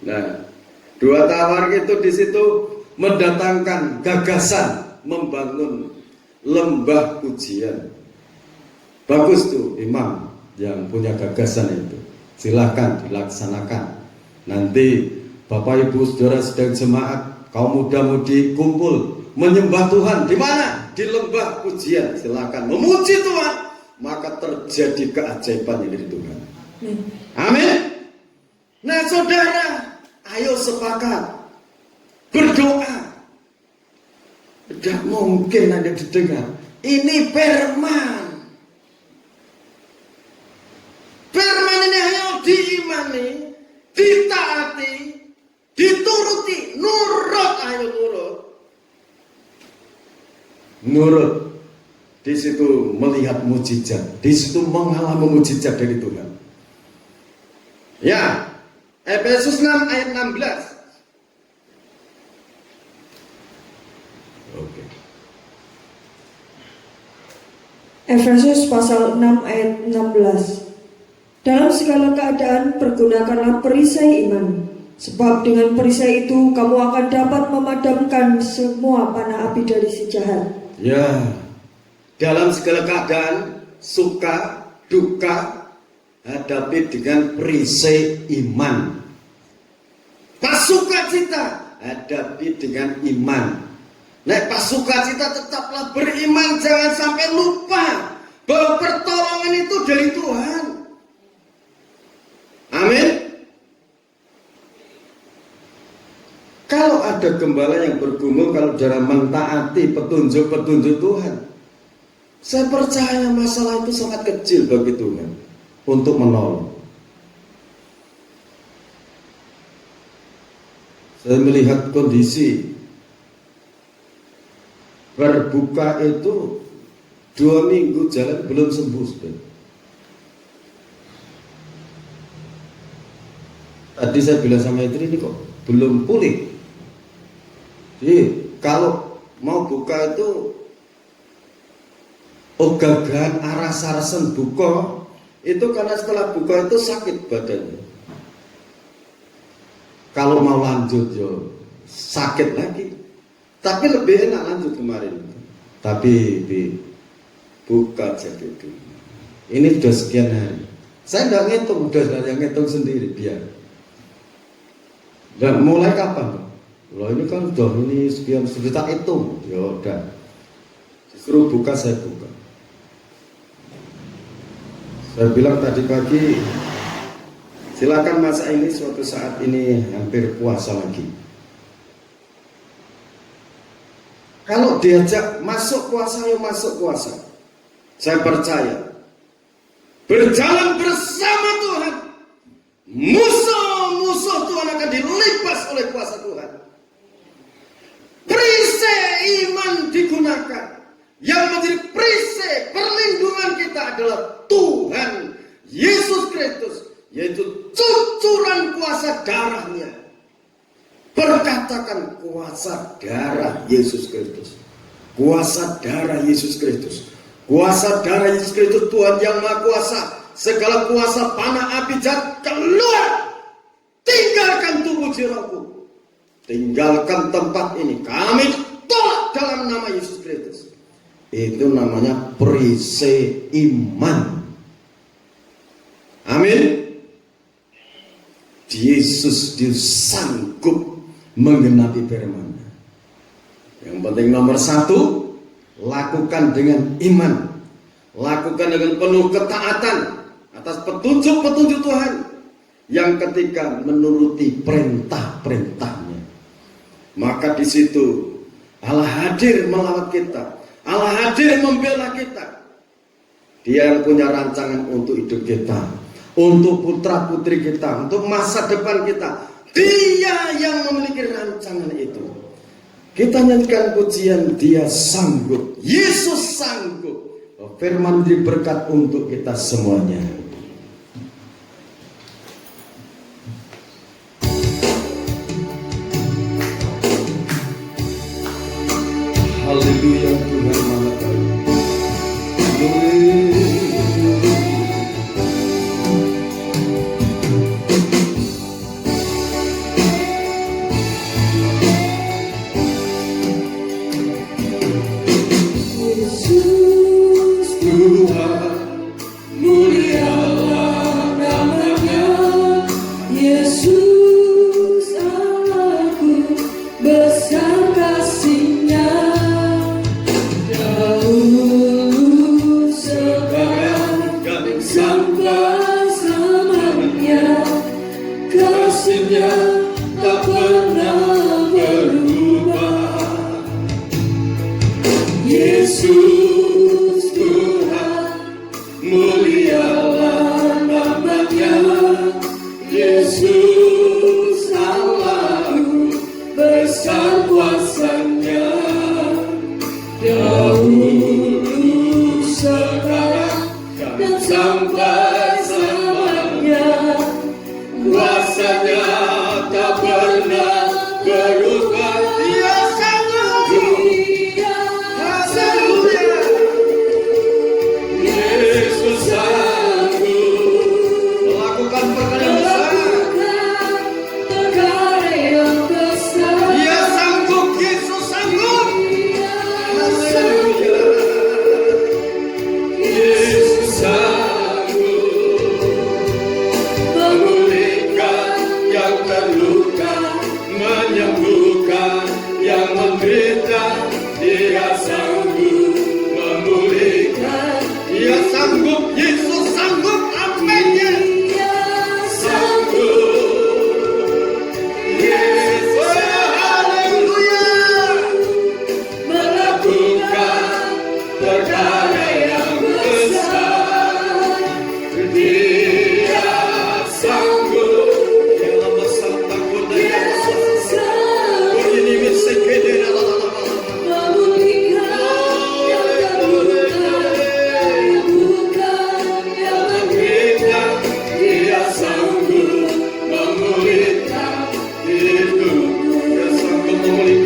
Nah, 2 tawar itu di situ mendatangkan gagasan membangun lembah pujian. Bagus tuh imam yang punya gagasan itu. Silahkan dilaksanakan. Nanti Bapak Ibu Saudara sedang jemaat, kaum muda-mudi kumpul menyembah Tuhan di mana? Di lembah pujian. Silakan memuji Tuhan, maka terjadi keajaiban dari Tuhan. Amin. Nah, saudara, ayo sepakat berdoa. Tidak mungkin Anda didengar. Ini firman. Firman ini hanya diimani, ditaati, dituruti, nurut, ayo nurut. Nurut. Di situ melihat mujizat, di situ mengalami mujizat dari Tuhan. Ya, Efesus 6 ayat 16. Oke.
Efesus pasal 6 ayat 16. Dalam segala keadaan pergunakanlah perisai iman, sebab dengan perisai itu kamu akan dapat memadamkan semua panah api dari si jahat.
Ya, dalam segala keadaan, suka, duka, hadapi dengan perisai iman. Pas sukacita, hadapi dengan iman. Nek pas sukacita tetaplah beriman, jangan sampai lupa bahwa pertolongan itu dari Tuhan. Amin. Kalau ada gembala yang bergumul kalau dalam mentaati petunjuk-petunjuk Tuhan, saya percaya masalah itu sangat kecil bagi Tuhan untuk menolong. Saya melihat kondisi berbuka itu 2 minggu jalan belum sembuh. Tadi saya bilang sama istri, ini kok belum pulih. Jadi kalau mau buka itu ogah-ogahan aras-arasan buka itu karena setelah buka itu sakit badannya. Kalau mau lanjut yo sakit lagi. Tapi lebih enak lanjut kemarin. Tapi buka jadi dulu. Ini sudah sekian hari. Saya nggak ngitung, udah yang ngitung sendiri biar. Dan mulai kapan? Loh ini kan udah ini sekian, sudah tak hitung. Ya udah. Disuruh buka, saya buka. Saya bilang tadi pagi, silakan masa ini suatu saat ini hampir puasa lagi. Kalau diajak masuk puasa, ya masuk puasa. Saya percaya berjalan bersama Tuhan, musuh-musuh Tuhan akan dilepas oleh kuasa Tuhan. Perisai iman digunakan. Yang menjadi perisai perlindungan kita adalah Tuhan Yesus Kristus, yaitu cucuran kuasa darahnya. Berkatakan kuasa darah Yesus Kristus. Kuasa darah Yesus Kristus. Kuasa darah Yesus Kristus, Tuhan yang Maha Kuasa. Segala kuasa panah api jahat keluar. Tinggalkan tubuh jiwaku. Tinggalkan tempat ini. Kami tolak dalam nama Yesus Kristus. Itu namanya perisai iman. Amin. Yesus dia sanggup menggenapi firman. Yang penting nomor 1, lakukan dengan iman. Lakukan dengan penuh ketaatan atas petunjuk-petunjuk Tuhan. Yang ketiga, menuruti perintah-perintahnya. Maka di situ Allah hadir melawat kita. Allah hadir membela kita. Dia yang punya rancangan untuk hidup kita, untuk putra-putri kita, untuk masa depan kita. Dia yang memiliki rancangan itu. Kita nyanyikan pujian, Dia sanggup, Yesus sanggup. Firman diberi berkat untuk kita semuanya. Haleluya, Tuhan Maha Baik. Yesus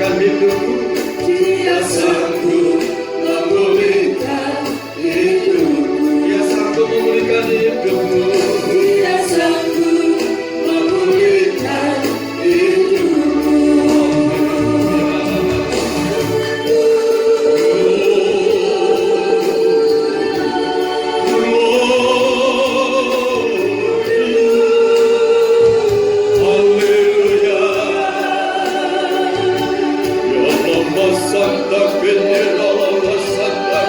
memulihkan hidupku. Dia sanggup memulihkan hidupku. Dia sanggup memulihkan hidupku. Dia sanggup memulihkan hidupku. Santa Generala Santa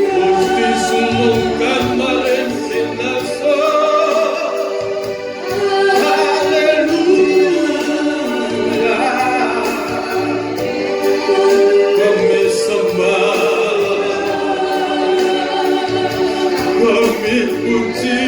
Gusti sumungkan maring sinasa. Haleluya. Kami sembah, kami puji.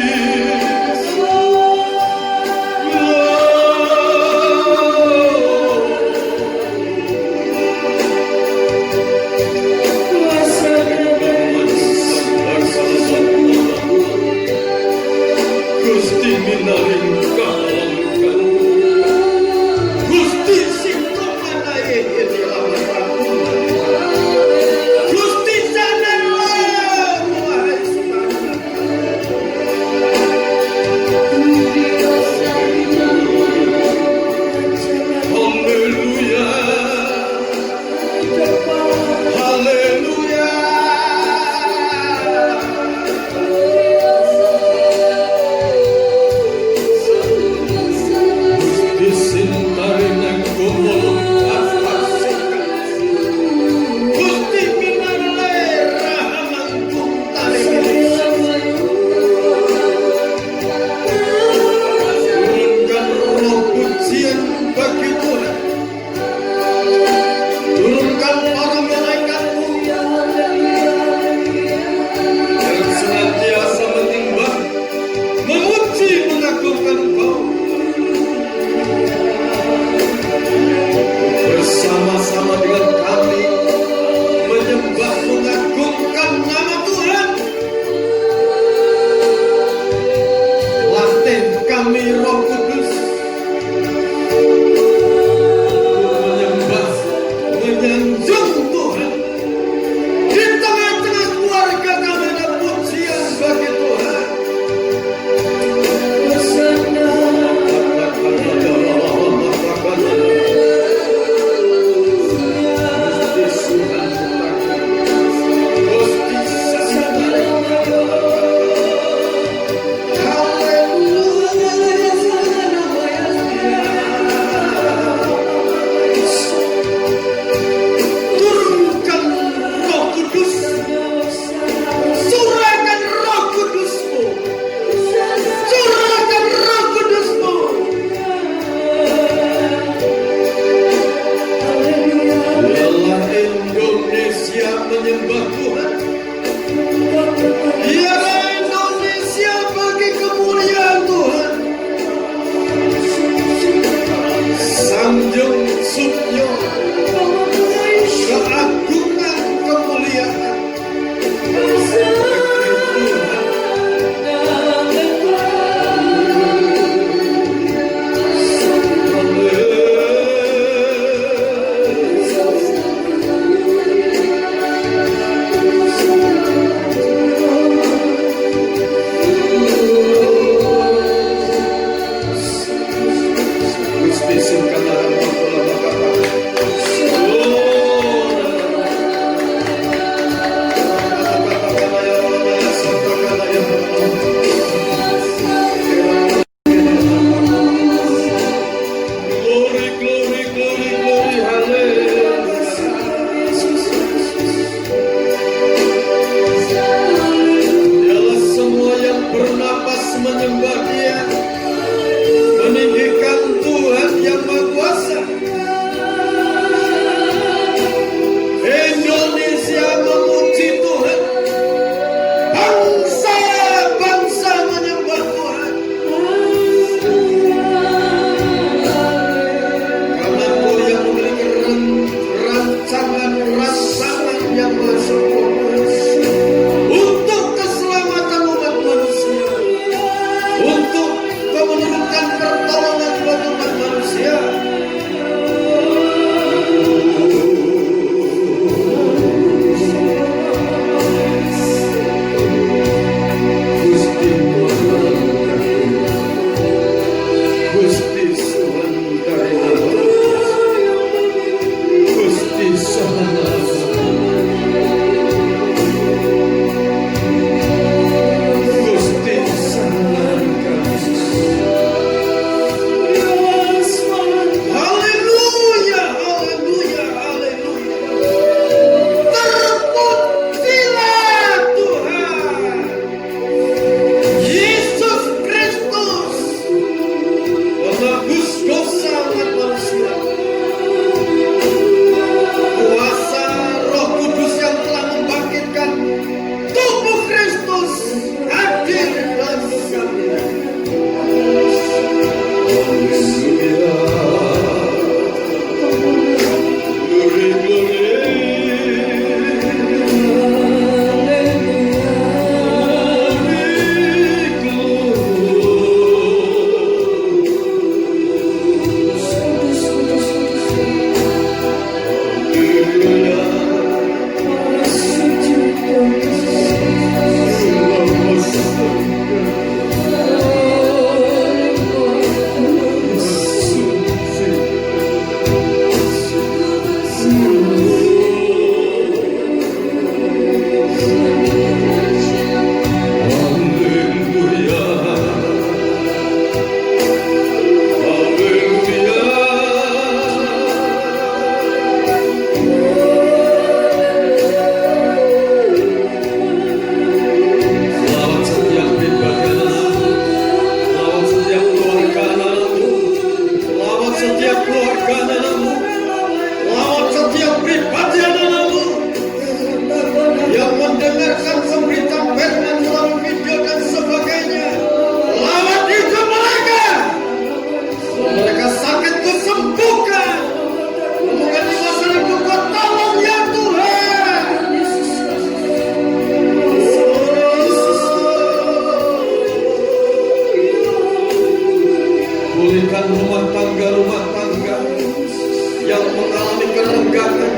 yang mengalami kerenggangan,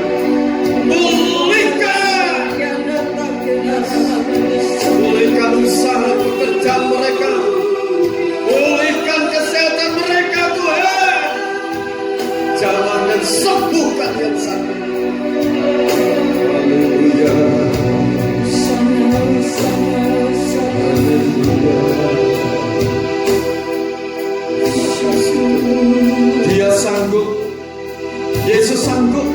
pulihkan. Pulihkan usaha pekerjaan mereka, pulihkan kesehatan mereka Tuhan. Jamah dan sembuhkan yang sakit. Haleluya. Dia sanggup, Yesus sanggup.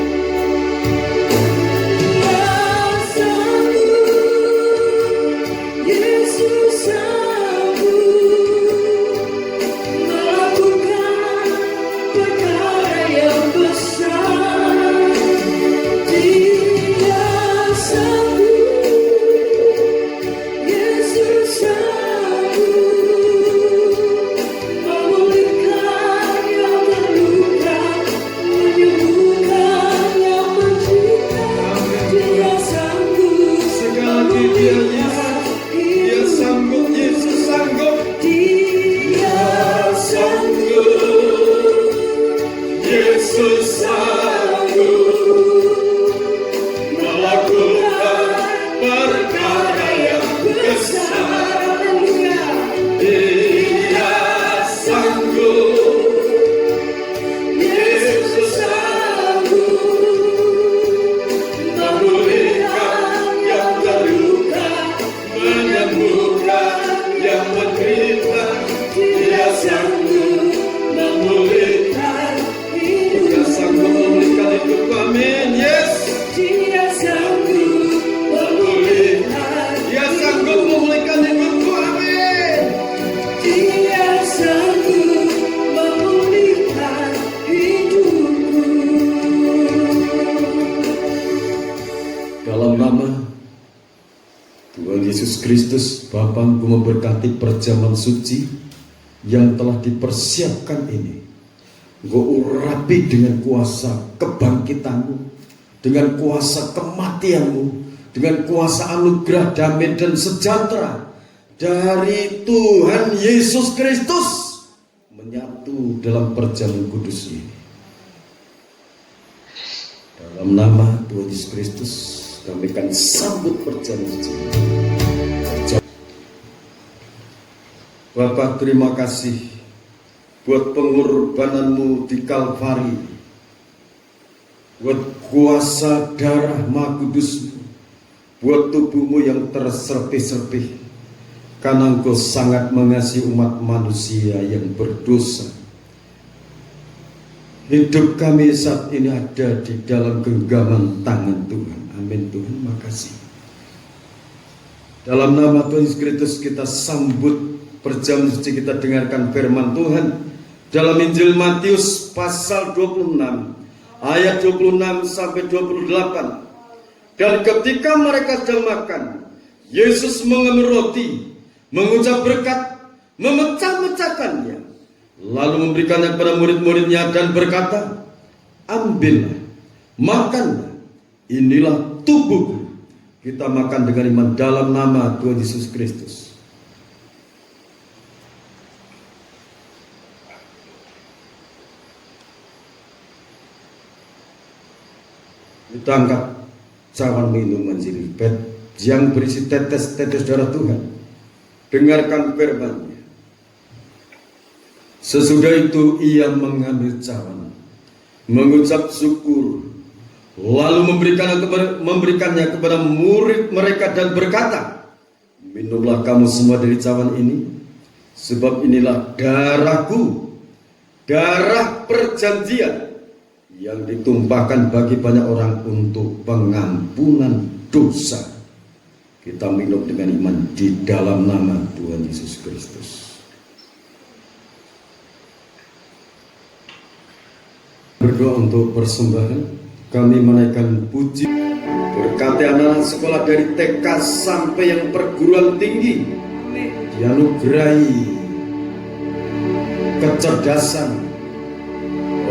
Kristus, Bapa-Ku memberkati perjamuan suci yang telah dipersiapkan ini. Engkau urapi dengan kuasa kebangkitan-Mu, dengan kuasa kematian-Mu, dengan kuasa anugerah damai dan sejahtera dari Tuhan Yesus Kristus menyatu dalam perjamuan kudus ini. Dalam nama Tuhan Yesus Kristus kami akan sambut perjamuan suci. Bapa, terima kasih buat pengorbanan-Mu di Kalvari, buat kuasa darah Maha Kudus, buat tubuh-Mu yang terserpih-serpih, karena Engkau sangat mengasihi umat manusia yang berdosa. Hidup kami saat ini ada di dalam genggaman tangan Tuhan. Amin Tuhan, makasih. Dalam nama Tuhan Yesus Kristus kita sambut perjamuan suci, kita dengarkan firman Tuhan dalam Injil Matius pasal 26 ayat 26 sampai 28. Dan ketika mereka sedang makan, Yesus mengambil roti, mengucap berkat, memecah-mecahkannya, lalu memberikannya kepada murid-muridnya dan berkata, ambillah, makanlah, inilah tubuhku. Kita makan dengan iman dalam nama Tuhan Yesus Kristus. Kita angkat cawan minuman jilbab yang berisi tetes-tetes darah Tuhan. Dengarkan firman-Nya. Sesudah itu ia mengambil cawan, mengucap syukur, lalu memberikannya kepada murid mereka dan berkata, minumlah kamu semua dari cawan ini, sebab inilah darahku, darah perjanjian yang ditumpahkan bagi banyak orang untuk pengampunan dosa. Kita minum dengan iman di dalam nama Tuhan Yesus Kristus. Berdoa untuk persembahan, kami menaikkan puji. Berkati anak sekolah dari TK sampai yang perguruan tinggi, dianugerahi kecerdasan,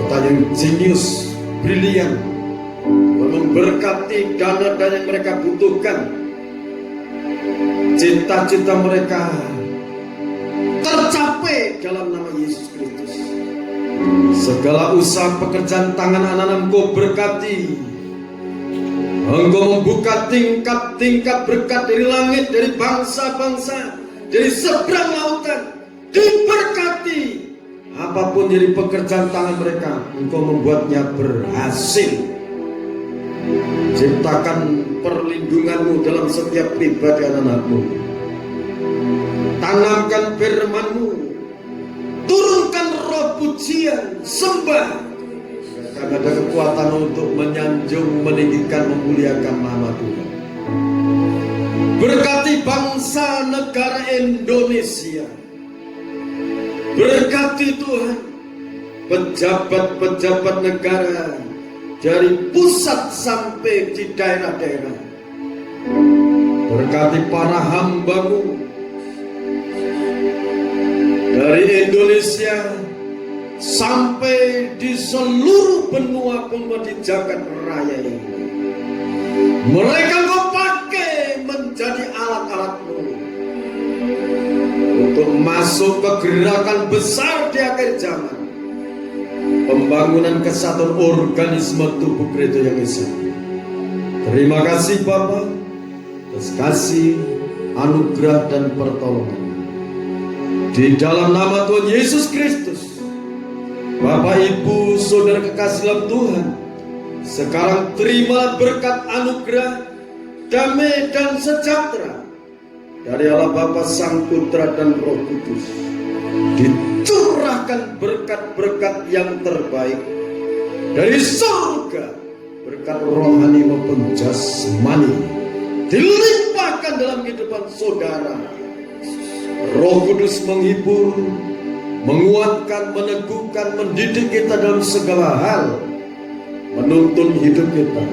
otak yang jenius, brilian, memberkati dana-dana yang mereka butuhkan, cita-cita mereka tercapai dalam nama Yesus Kristus. Segala usaha pekerjaan tangan anak-anak Engkau berkati. Engkau membuka tingkat-tingkat berkat dari langit, dari bangsa-bangsa, dari seberang lautan. Diberkati. Apapun jadi pekerjaan tangan mereka, Engkau membuatnya berhasil. Ciptakan perlindungan-Mu dalam setiap pribadi anak-anak-Mu. Tanamkan firman-Mu. Turunkan roh pujian, sembah. Karena ada kekuatan untuk menyanjung, meninggikan, memuliakan nama Tuhan. Berkati bangsa negara Indonesia. Berkati Tuhan pejabat-pejabat negara dari pusat sampai di daerah-daerah. Berkati para hamba-Mu dari Indonesia sampai di seluruh benua pun di jagat raya ini. Mereka Kau pakai menjadi alat-alat-Mu untuk masuk ke gerakan besar di akhir zaman, pembangunan kesatuan organisme tubuh gereja yang esa. Terima kasih Bapa atas kasih, anugerah dan pertolongan. Di dalam nama Tuhan Yesus Kristus, Bapak, Ibu, Saudara kekasih dalam Tuhan, sekarang terimalah berkat anugerah, damai dan sejahtera dari Allah Bapa, Sang Putra dan Roh Kudus. Dicurahkan berkat-berkat yang terbaik dari surga, berkat rohani maupun jasmani, dilimpahkan dalam kehidupan saudara. Roh Kudus menghibur, menguatkan, meneguhkan, mendidik kita dalam segala hal, menuntun hidup kita,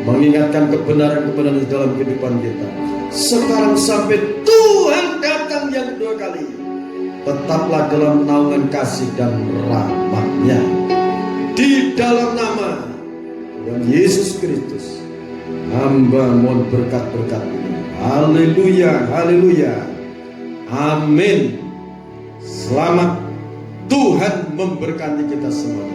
mengingatkan kebenaran-kebenaran dalam kehidupan kita. Sekarang sampai Tuhan datang yang kedua kali, tetaplah dalam naungan kasih dan rahmat-Nya. Di dalam nama Tuhan Yesus Kristus, hamba mohon berkat-berkat ini. Haleluya, haleluya, amin. Selamat, Tuhan memberkati kita semua.